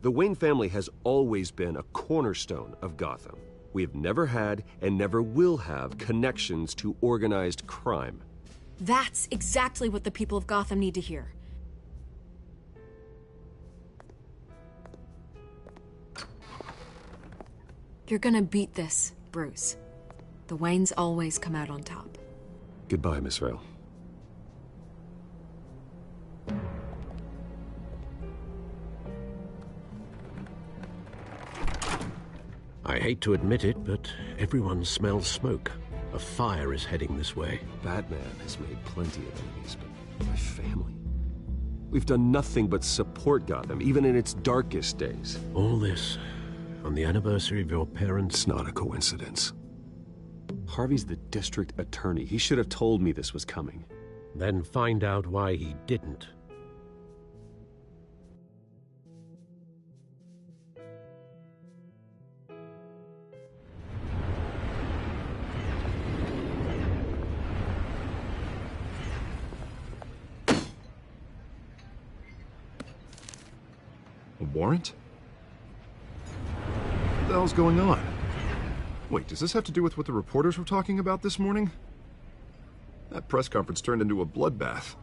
The Wayne family has always been a cornerstone of Gotham. We have never had and never will have connections to organized crime. That's exactly what the people of Gotham need to hear. You're gonna beat this, Bruce. The Waynes always come out on top. Goodbye, Miss Vale. I hate to admit it, but everyone smells smoke. A fire is heading this way. Batman has made plenty of enemies, but my family... We've done nothing but support Gotham, even in its darkest days. All this on the anniversary of your parents'... It's not a coincidence. Harvey's the district attorney. He should have told me this was coming. Then find out why he didn't. A warrant? What the hell's going on? Wait, does this have to do with what the reporters were talking about this morning? That press conference turned into a bloodbath.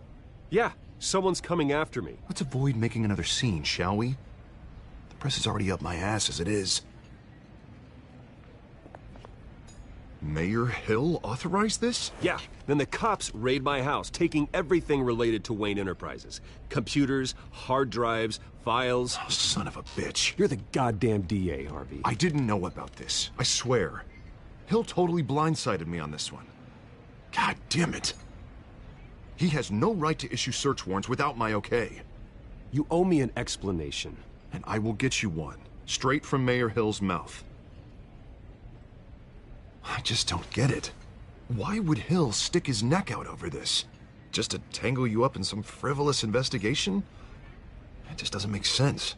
Yeah, someone's coming after me. Let's avoid making another scene, shall we? The press is already up my ass as it is. Mayor Hill authorized this? Yeah, then the cops raid my house, taking everything related to Wayne Enterprises. Computers, hard drives, files. Oh, son of a bitch. You're the goddamn DA, Harvey. I didn't know about this. I swear. Hill totally blindsided me on this one. God damn it. He has no right to issue search warrants without my okay. You owe me an explanation. And I will get you one, straight from Mayor Hill's mouth. I just don't get it. Why would Hill stick his neck out over this? Just to tangle you up in some frivolous investigation? It just doesn't make sense.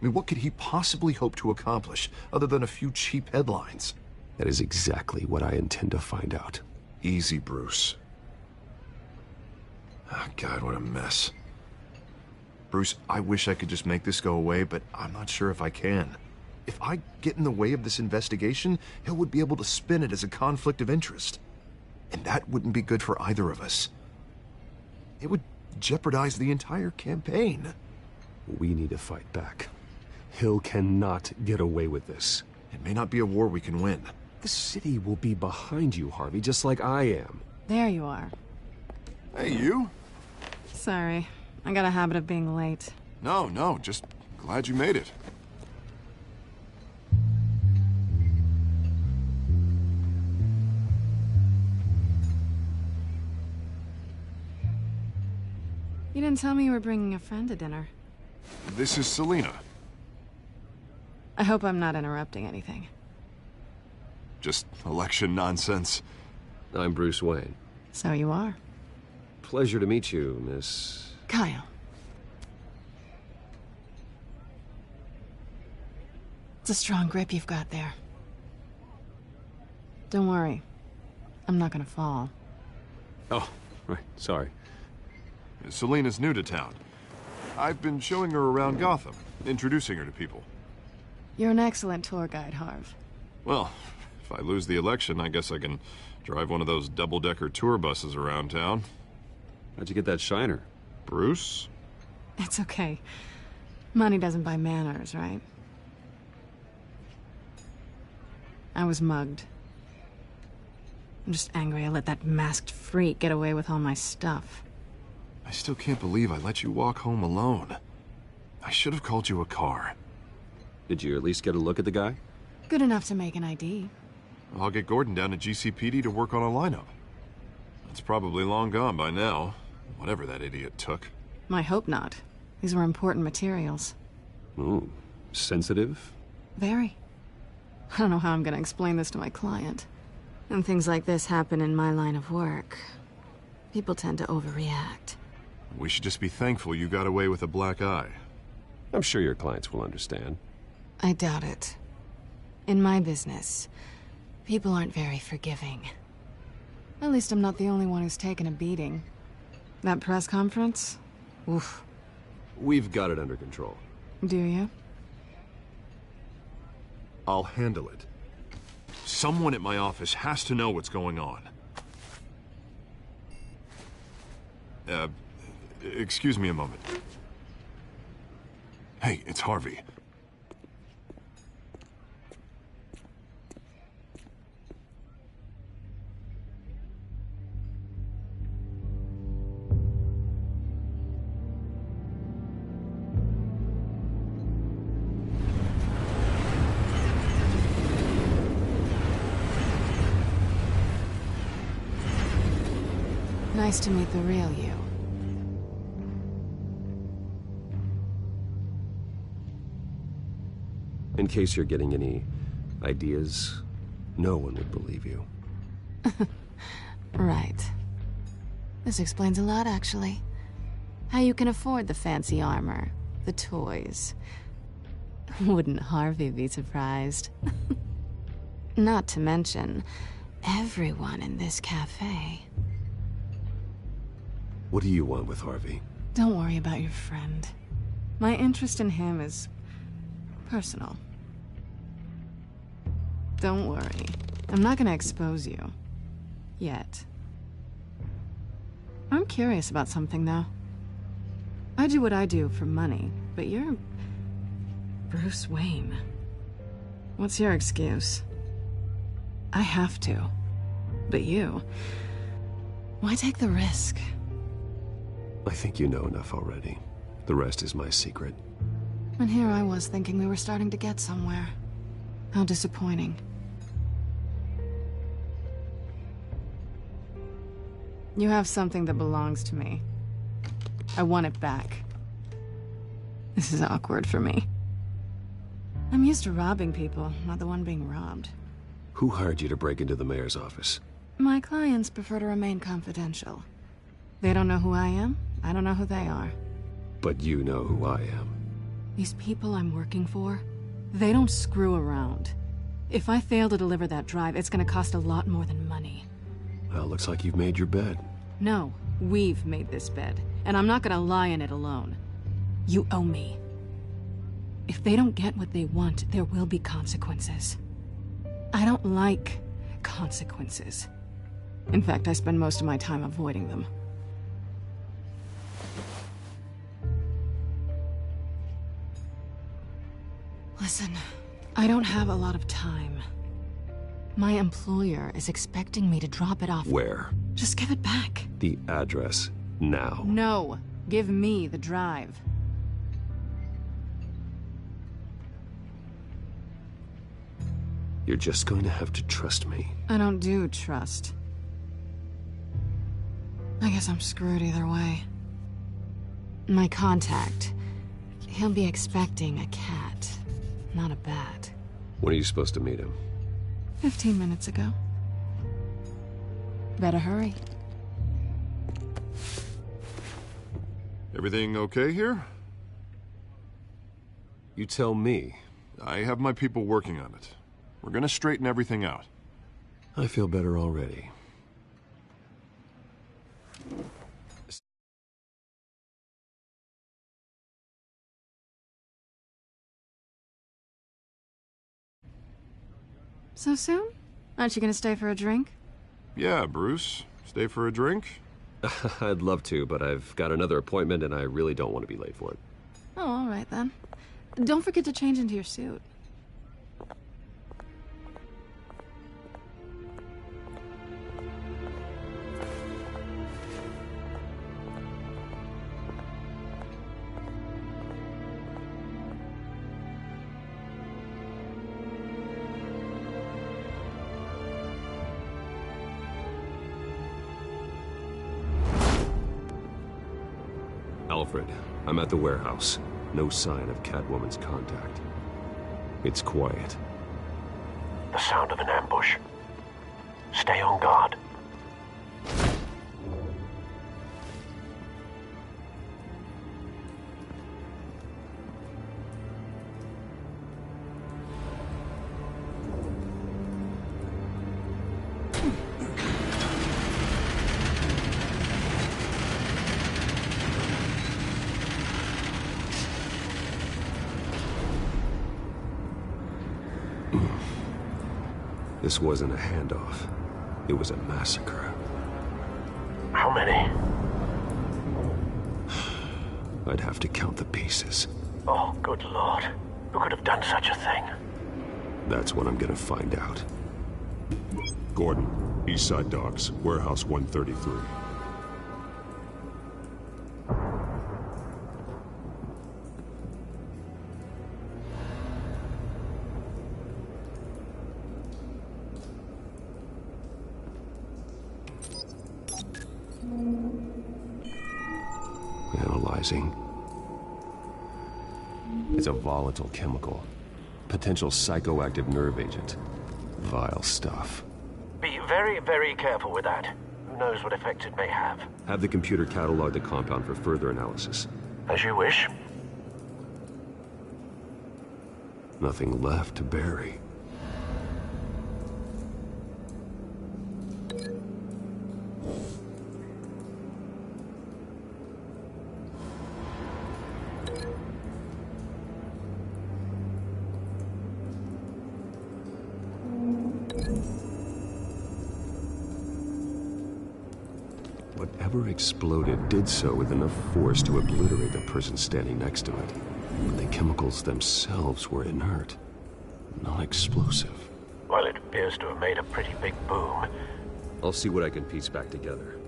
I mean, what could he possibly hope to accomplish other than a few cheap headlines? That is exactly what I intend to find out. Easy, Bruce. Oh, God, what a mess. Bruce, I wish I could just make this go away, but I'm not sure if I can. If I get in the way of this investigation, Hill would be able to spin it as a conflict of interest. And that wouldn't be good for either of us. It would jeopardize the entire campaign. We need to fight back. Hill cannot get away with this. It may not be a war we can win. The city will be behind you, Harvey, just like I am. There you are. Hey, you? Sorry. I got a habit of being late. No, just glad you made it. You didn't tell me you were bringing a friend to dinner. This is Selina. I hope I'm not interrupting anything. Just election nonsense. I'm Bruce Wayne. So you are. Pleasure to meet you, Miss... Kyle. It's a strong grip you've got there. Don't worry. I'm not gonna fall. Oh, right. Sorry. Selina's new to town. I've been showing her around Gotham, introducing her to people. You're an excellent tour guide, Harv. Well, if I lose the election, I guess I can drive one of those double-decker tour buses around town. How'd you get that shiner? Bruce? It's okay. Money doesn't buy manners, right? I was mugged. I'm just angry I let that masked freak get away with all my stuff. I still can't believe I let you walk home alone. I should have called you a car. Did you at least get a look at the guy? Good enough to make an ID. I'll get Gordon down to GCPD to work on a lineup. It's probably long gone by now, whatever that idiot took. I hope not. These were important materials. Ooh, sensitive? Very. I don't know how I'm gonna explain this to my client. And things like this happen in my line of work. People tend to overreact. We should just be thankful you got away with a black eye. I'm sure your clients will understand. I doubt it. In my business, people aren't very forgiving. At least I'm not the only one who's taken a beating. That press conference? Oof. We've got it under control. Do you? I'll handle it. Someone at my office has to know what's going on. Excuse me a moment. Hey, it's Harvey. Nice to meet the real you. In case you're getting any ideas, no one would believe you. Right. This explains a lot, actually. How you can afford the fancy armor, the toys. Wouldn't Harvey be surprised? Not to mention, everyone in this cafe. What do you want with Harvey? Don't worry about your friend. My interest in him is personal. Don't worry. I'm not gonna expose you. Yet. I'm curious about something, though. I do what I do for money, but you're... Bruce Wayne. What's your excuse? I have to. But you... Why take the risk? I think you know enough already. The rest is my secret. And here I was thinking we were starting to get somewhere. How disappointing. You have something that belongs to me. I want it back. This is awkward for me. I'm used to robbing people, not the one being robbed. Who hired you to break into the mayor's office? My clients prefer to remain confidential. They don't know who I am, I don't know who they are. But you know who I am. These people I'm working for, they don't screw around. If I fail to deliver that drive, it's gonna cost a lot more than money. Well, looks like you've made your bed. No, we've made this bed, and I'm not gonna lie in it alone. You owe me. If they don't get what they want, there will be consequences. I don't like consequences. In fact, I spend most of my time avoiding them. Listen, I don't have a lot of time. My employer is expecting me to drop it off. Where? Just give it back. The address, now. No, give me the drive. You're just going to have to trust me. I don't do trust. I guess I'm screwed either way. My contact, he'll be expecting a cat, not a bat. When are you supposed to meet him? 15 minutes ago. Better hurry. Everything okay here? You tell me. I have my people working on it. We're gonna straighten everything out. I feel better already. So soon? Aren't you gonna stay for a drink? Yeah, Bruce. Stay for a drink? I'd love to, but I've got another appointment and I really don't want to be late for it. Oh, all right then. Don't forget to change into your suit. Alfred, I'm at the warehouse. No sign of Catwoman's contact. It's quiet. The sound of an ambush. Stay on guard. This wasn't a handoff. It was a massacre. How many? I'd have to count the pieces. Oh, good Lord. Who could have done such a thing? That's what I'm gonna find out. Gordon, East Side Docks, Warehouse 133. Analyzing. It's a volatile chemical. Potential psychoactive nerve agent. Vile stuff. Be very, very careful with that. Who knows what effects it may have. Have the computer catalog the compound for further analysis. As you wish. Nothing left to bury. Whatever exploded did so with enough force to obliterate the person standing next to it. But the chemicals themselves were inert, non-explosive. Well, it appears to have made a pretty big boom. I'll see what I can piece back together.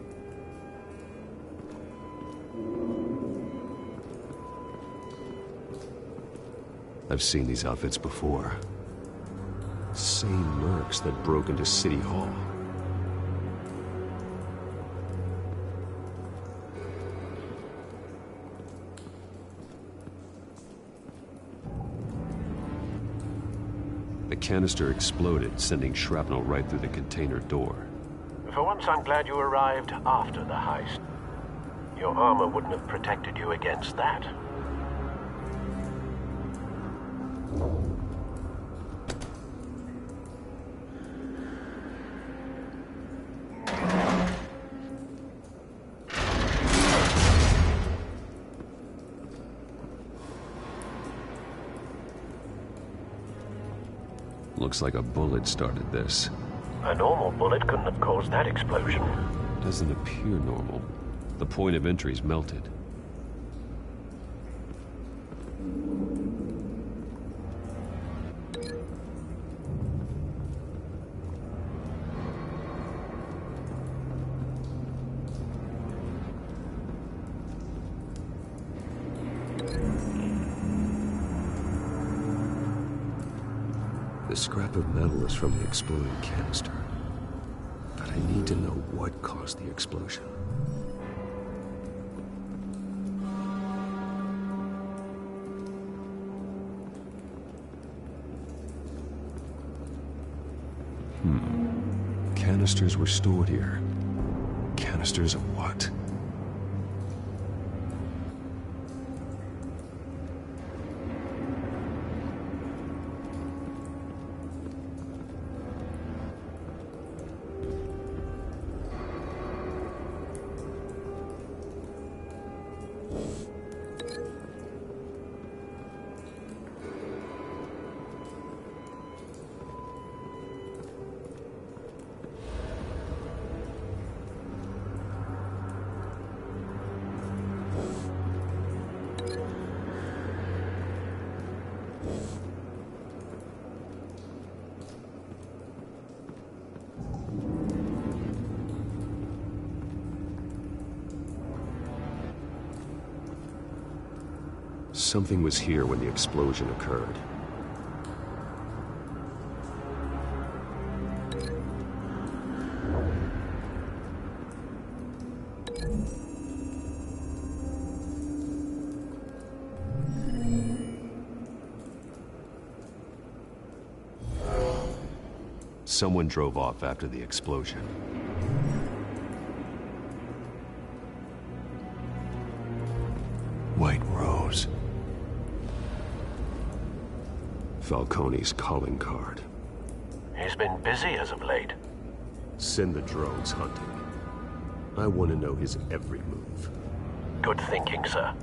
I've seen these outfits before. Same mercs that broke into City Hall. The canister exploded, sending shrapnel right through the container door. For once, I'm glad you arrived after the heist. Your armor wouldn't have protected you against that. Looks like a bullet started this. A normal bullet couldn't have caused that explosion. Doesn't appear normal. The point of entry's melted. The scrap of metal is from the exploding canister. But I need to know what caused the explosion. Canisters were stored here. Canisters of what? Something was here when the explosion occurred. Someone drove off after the explosion. White Rose. Falcone's calling card. He's been busy as of late. Send the drones hunting. I want to know his every move. Good thinking, sir.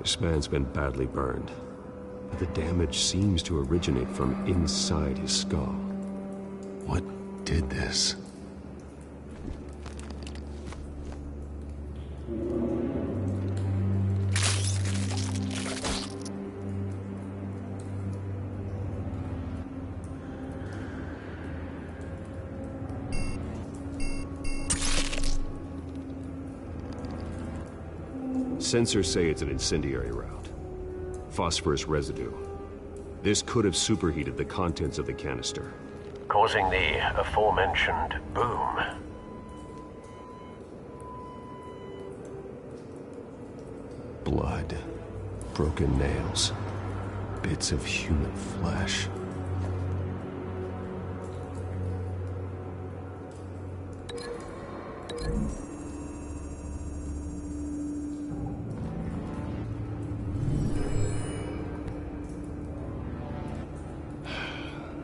This man's been badly burned, but the damage seems to originate from inside his skull. What did this? Sensors say it's an incendiary route. Phosphorus residue. This could have superheated the contents of the canister, causing the aforementioned boom. Blood. Broken nails. Bits of human flesh.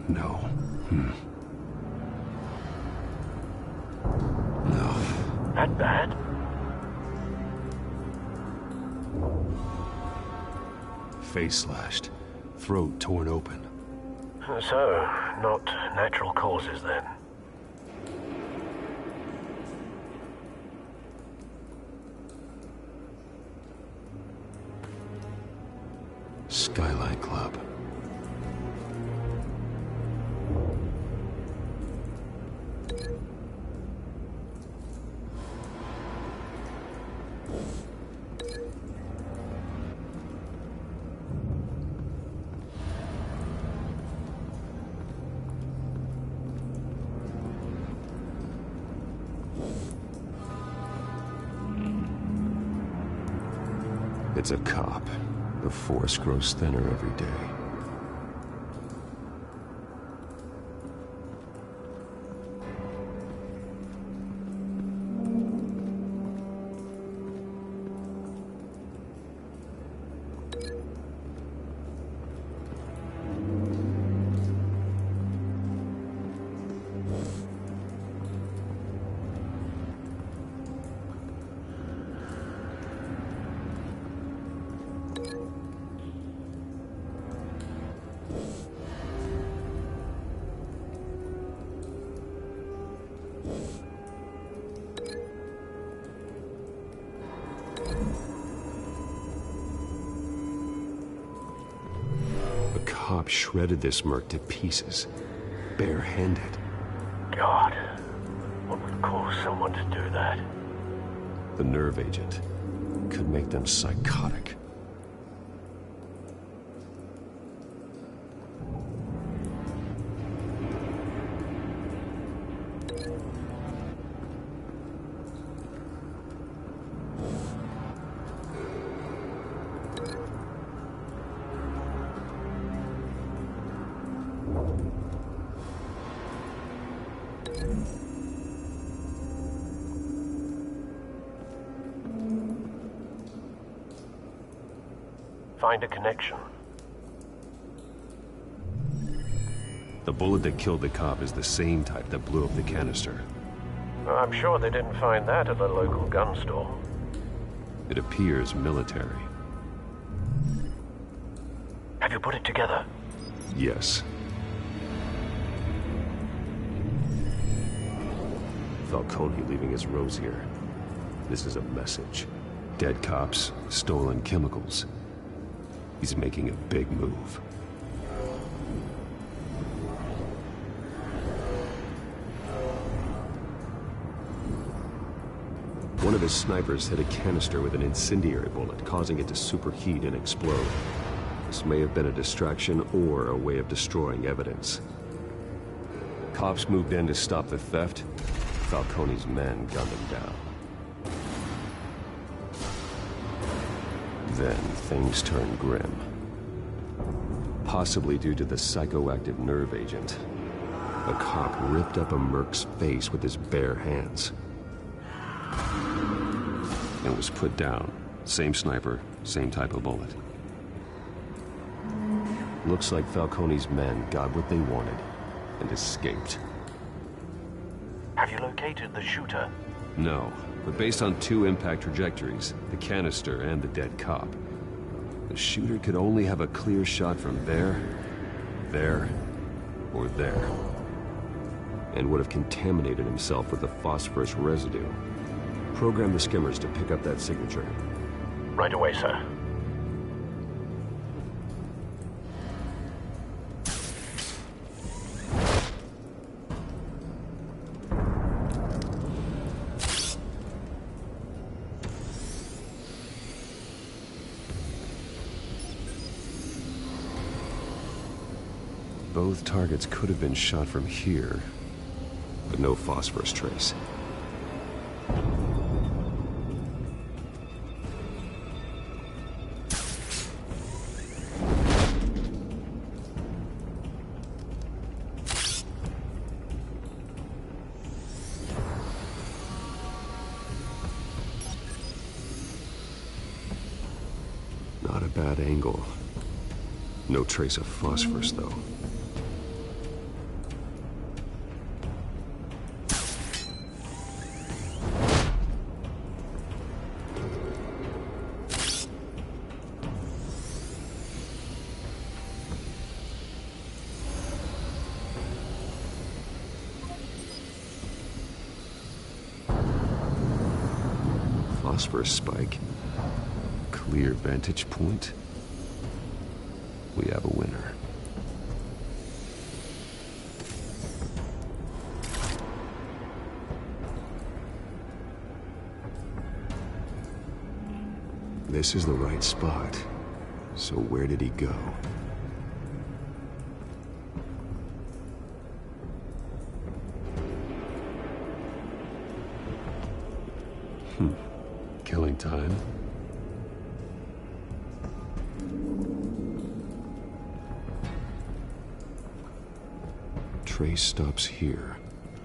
No. No. That bad? Face slashed. Throat torn open. So, not natural causes then. Skyline Club. It's a cop. The force grows thinner every day. cop shredded this merc to pieces, barehanded. God, what would cause someone to do that? The nerve agent could make them psychotic. Find a connection. The bullet that killed the cop is the same type that blew up the canister. I'm sure they didn't find that at the local gun store. It appears military. Have you put it together? Yes. Falcone leaving his rose here. This is a message. Dead cops, stolen chemicals. He's making a big move. One of his snipers hit a canister with an incendiary bullet, causing it to superheat and explode. This may have been a distraction or a way of destroying evidence. Cops moved in to stop the theft. Falcone's men gunned him down. Then things turned grim. Possibly due to the psychoactive nerve agent, a cop ripped up a merc's face with his bare hands. And was put down. Same sniper, same type of bullet. Looks like Falcone's men got what they wanted and escaped. Have you located the shooter? No, but based on two impact trajectories, the canister and the dead cop, the shooter could only have a clear shot from there, or there, and would have contaminated himself with the phosphorus residue. Program the skimmers to pick up that signature. Right away, sir. Both targets could have been shot from here, but no phosphorus trace. Not a bad angle. No trace of phosphorus, though. Phosphorus spike. Clear vantage point. We have a winner. This is the right spot. So where did he go? Killing time. Trace stops here.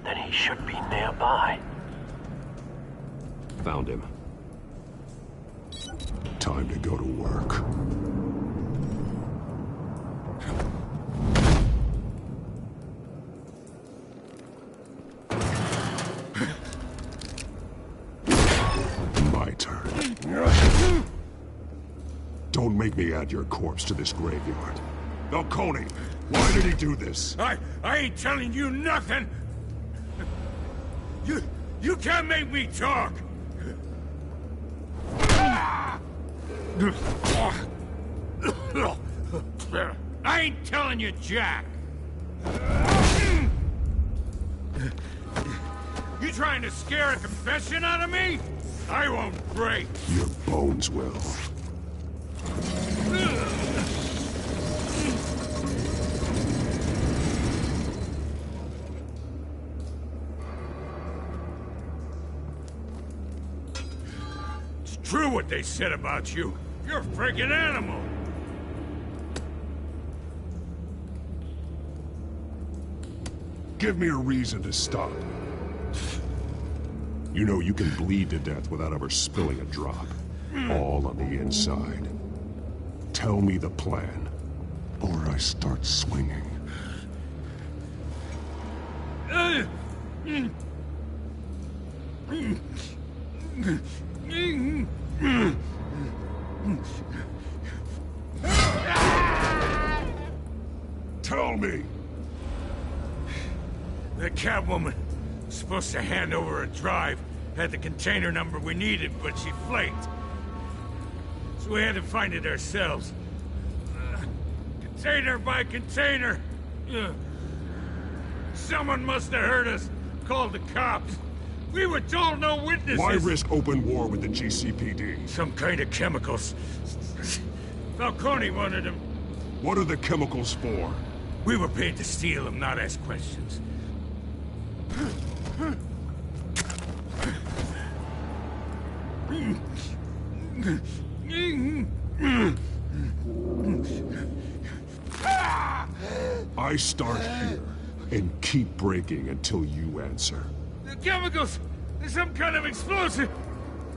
Then he should be nearby. Found him. Time to go to work. My turn. Don't make me add your corpse to this graveyard. Falcone, why did he do this? I ain't telling you nothing! You can't make me talk! I ain't telling you, Jack. You trying to scare a confession out of me? I won't break. Your bones will. It's true what they said about you. You're a friggin' animal. Give me a reason to stop. You know you can bleed to death without ever spilling a drop. All on the inside. Tell me the plan, or I start swinging. Tell me! The Catwoman was supposed to hand over a drive. Had the container number we needed, but she flaked. So we had to find it ourselves. Container by container. Someone must have heard us. Called the cops. We were told no witnesses. Why risk open war with the GCPD? Some kind of chemicals. Falcone wanted them. What are the chemicals for? We were paid to steal them, not ask questions. I start here and keep breaking until you answer. The chemicals! There's some kind of explosive!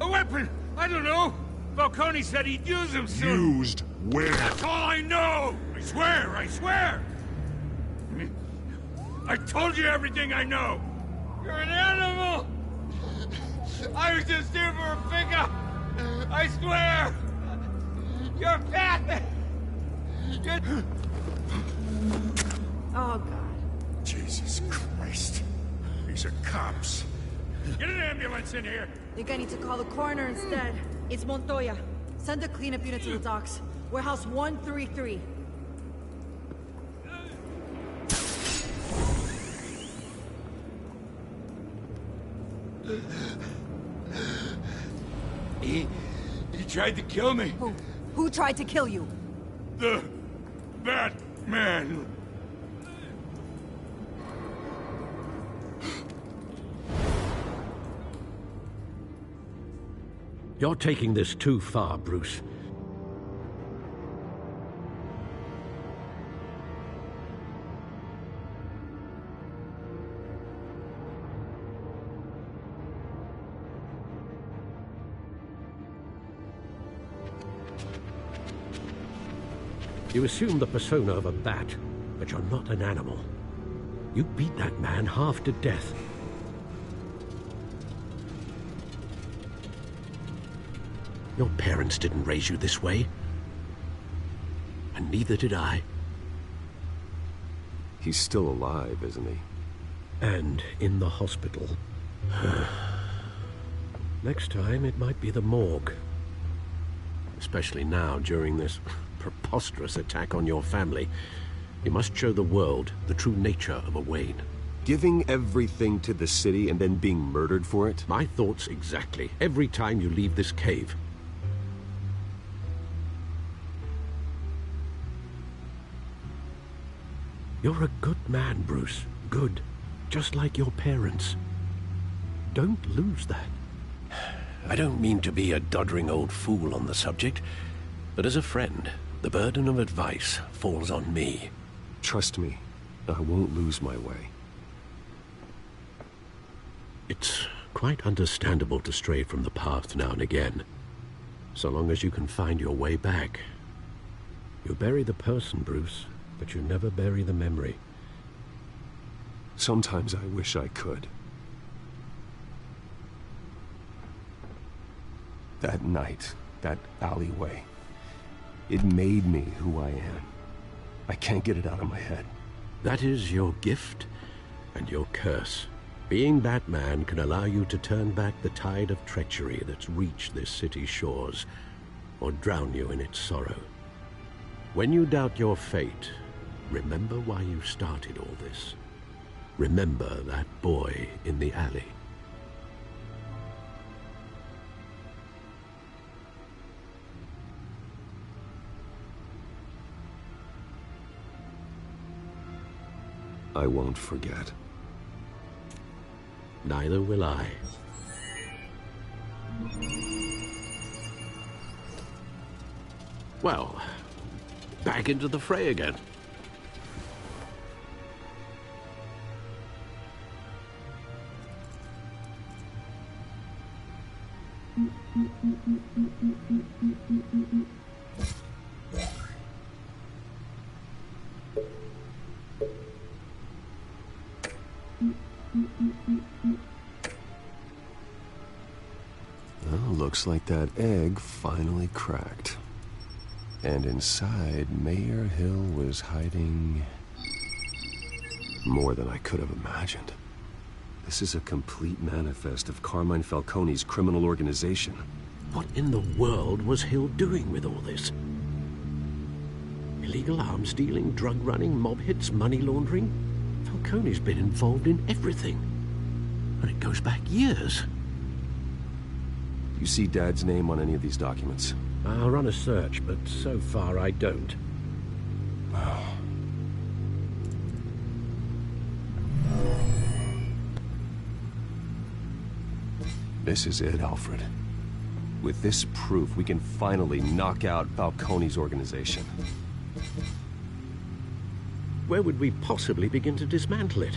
A weapon! I don't know! Falcone said he'd use them soon! Used where? That's all I know! I swear! I swear! I told you everything I know! You're an animal! I was just here for a pickup! I swear! You're fat! You're... Oh, God. Jesus Christ. These are cops. Get an ambulance in here! Think I need to call the coroner instead. It's Montoya. Send a cleanup unit to the docks. Warehouse 133. He tried to kill me. Who tried to kill you? The Batman. You're taking this too far, Bruce. You assume the persona of a bat, but you're not an animal. You beat that man half to death. Your parents didn't raise you this way. And neither did I. He's still alive, isn't he? And in the hospital. Next time, it might be the morgue. Especially now, during this preposterous attack on your family. You must show the world the true nature of a Wayne. Giving everything to the city and then being murdered for it? My thoughts exactly. Every time you leave this cave. You're a good man, Bruce. Good. Just like your parents. Don't lose that. I don't mean to be a doddering old fool on the subject, but as a friend, the burden of advice falls on me. Trust me, I won't lose my way. It's quite understandable to stray from the path now and again, so long as you can find your way back. You bury the person, Bruce, but you never bury the memory. Sometimes I wish I could. That night, that alleyway, it made me who I am. I can't get it out of my head. That is your gift and your curse. Being Batman can allow you to turn back the tide of treachery that's reached this city's shores, or drown you in its sorrow. When you doubt your fate, Remember why you started all this. Remember that boy in the alley. I won't forget. Neither will I. Well, back into the fray again. Well, looks like that egg finally cracked. And inside, Mayor Hill was hiding more than I could have imagined. This is a complete manifest of Carmine Falcone's criminal organization. What in the world was Hill doing with all this? Illegal arms dealing, drug running, mob hits, money laundering? Falcone's been involved in everything. And it goes back years. You see Dad's name on any of these documents? I'll run a search, but so far I don't. This is it, Alfred. With this proof, we can finally knock out Falcone's organization. Where would we possibly begin to dismantle it?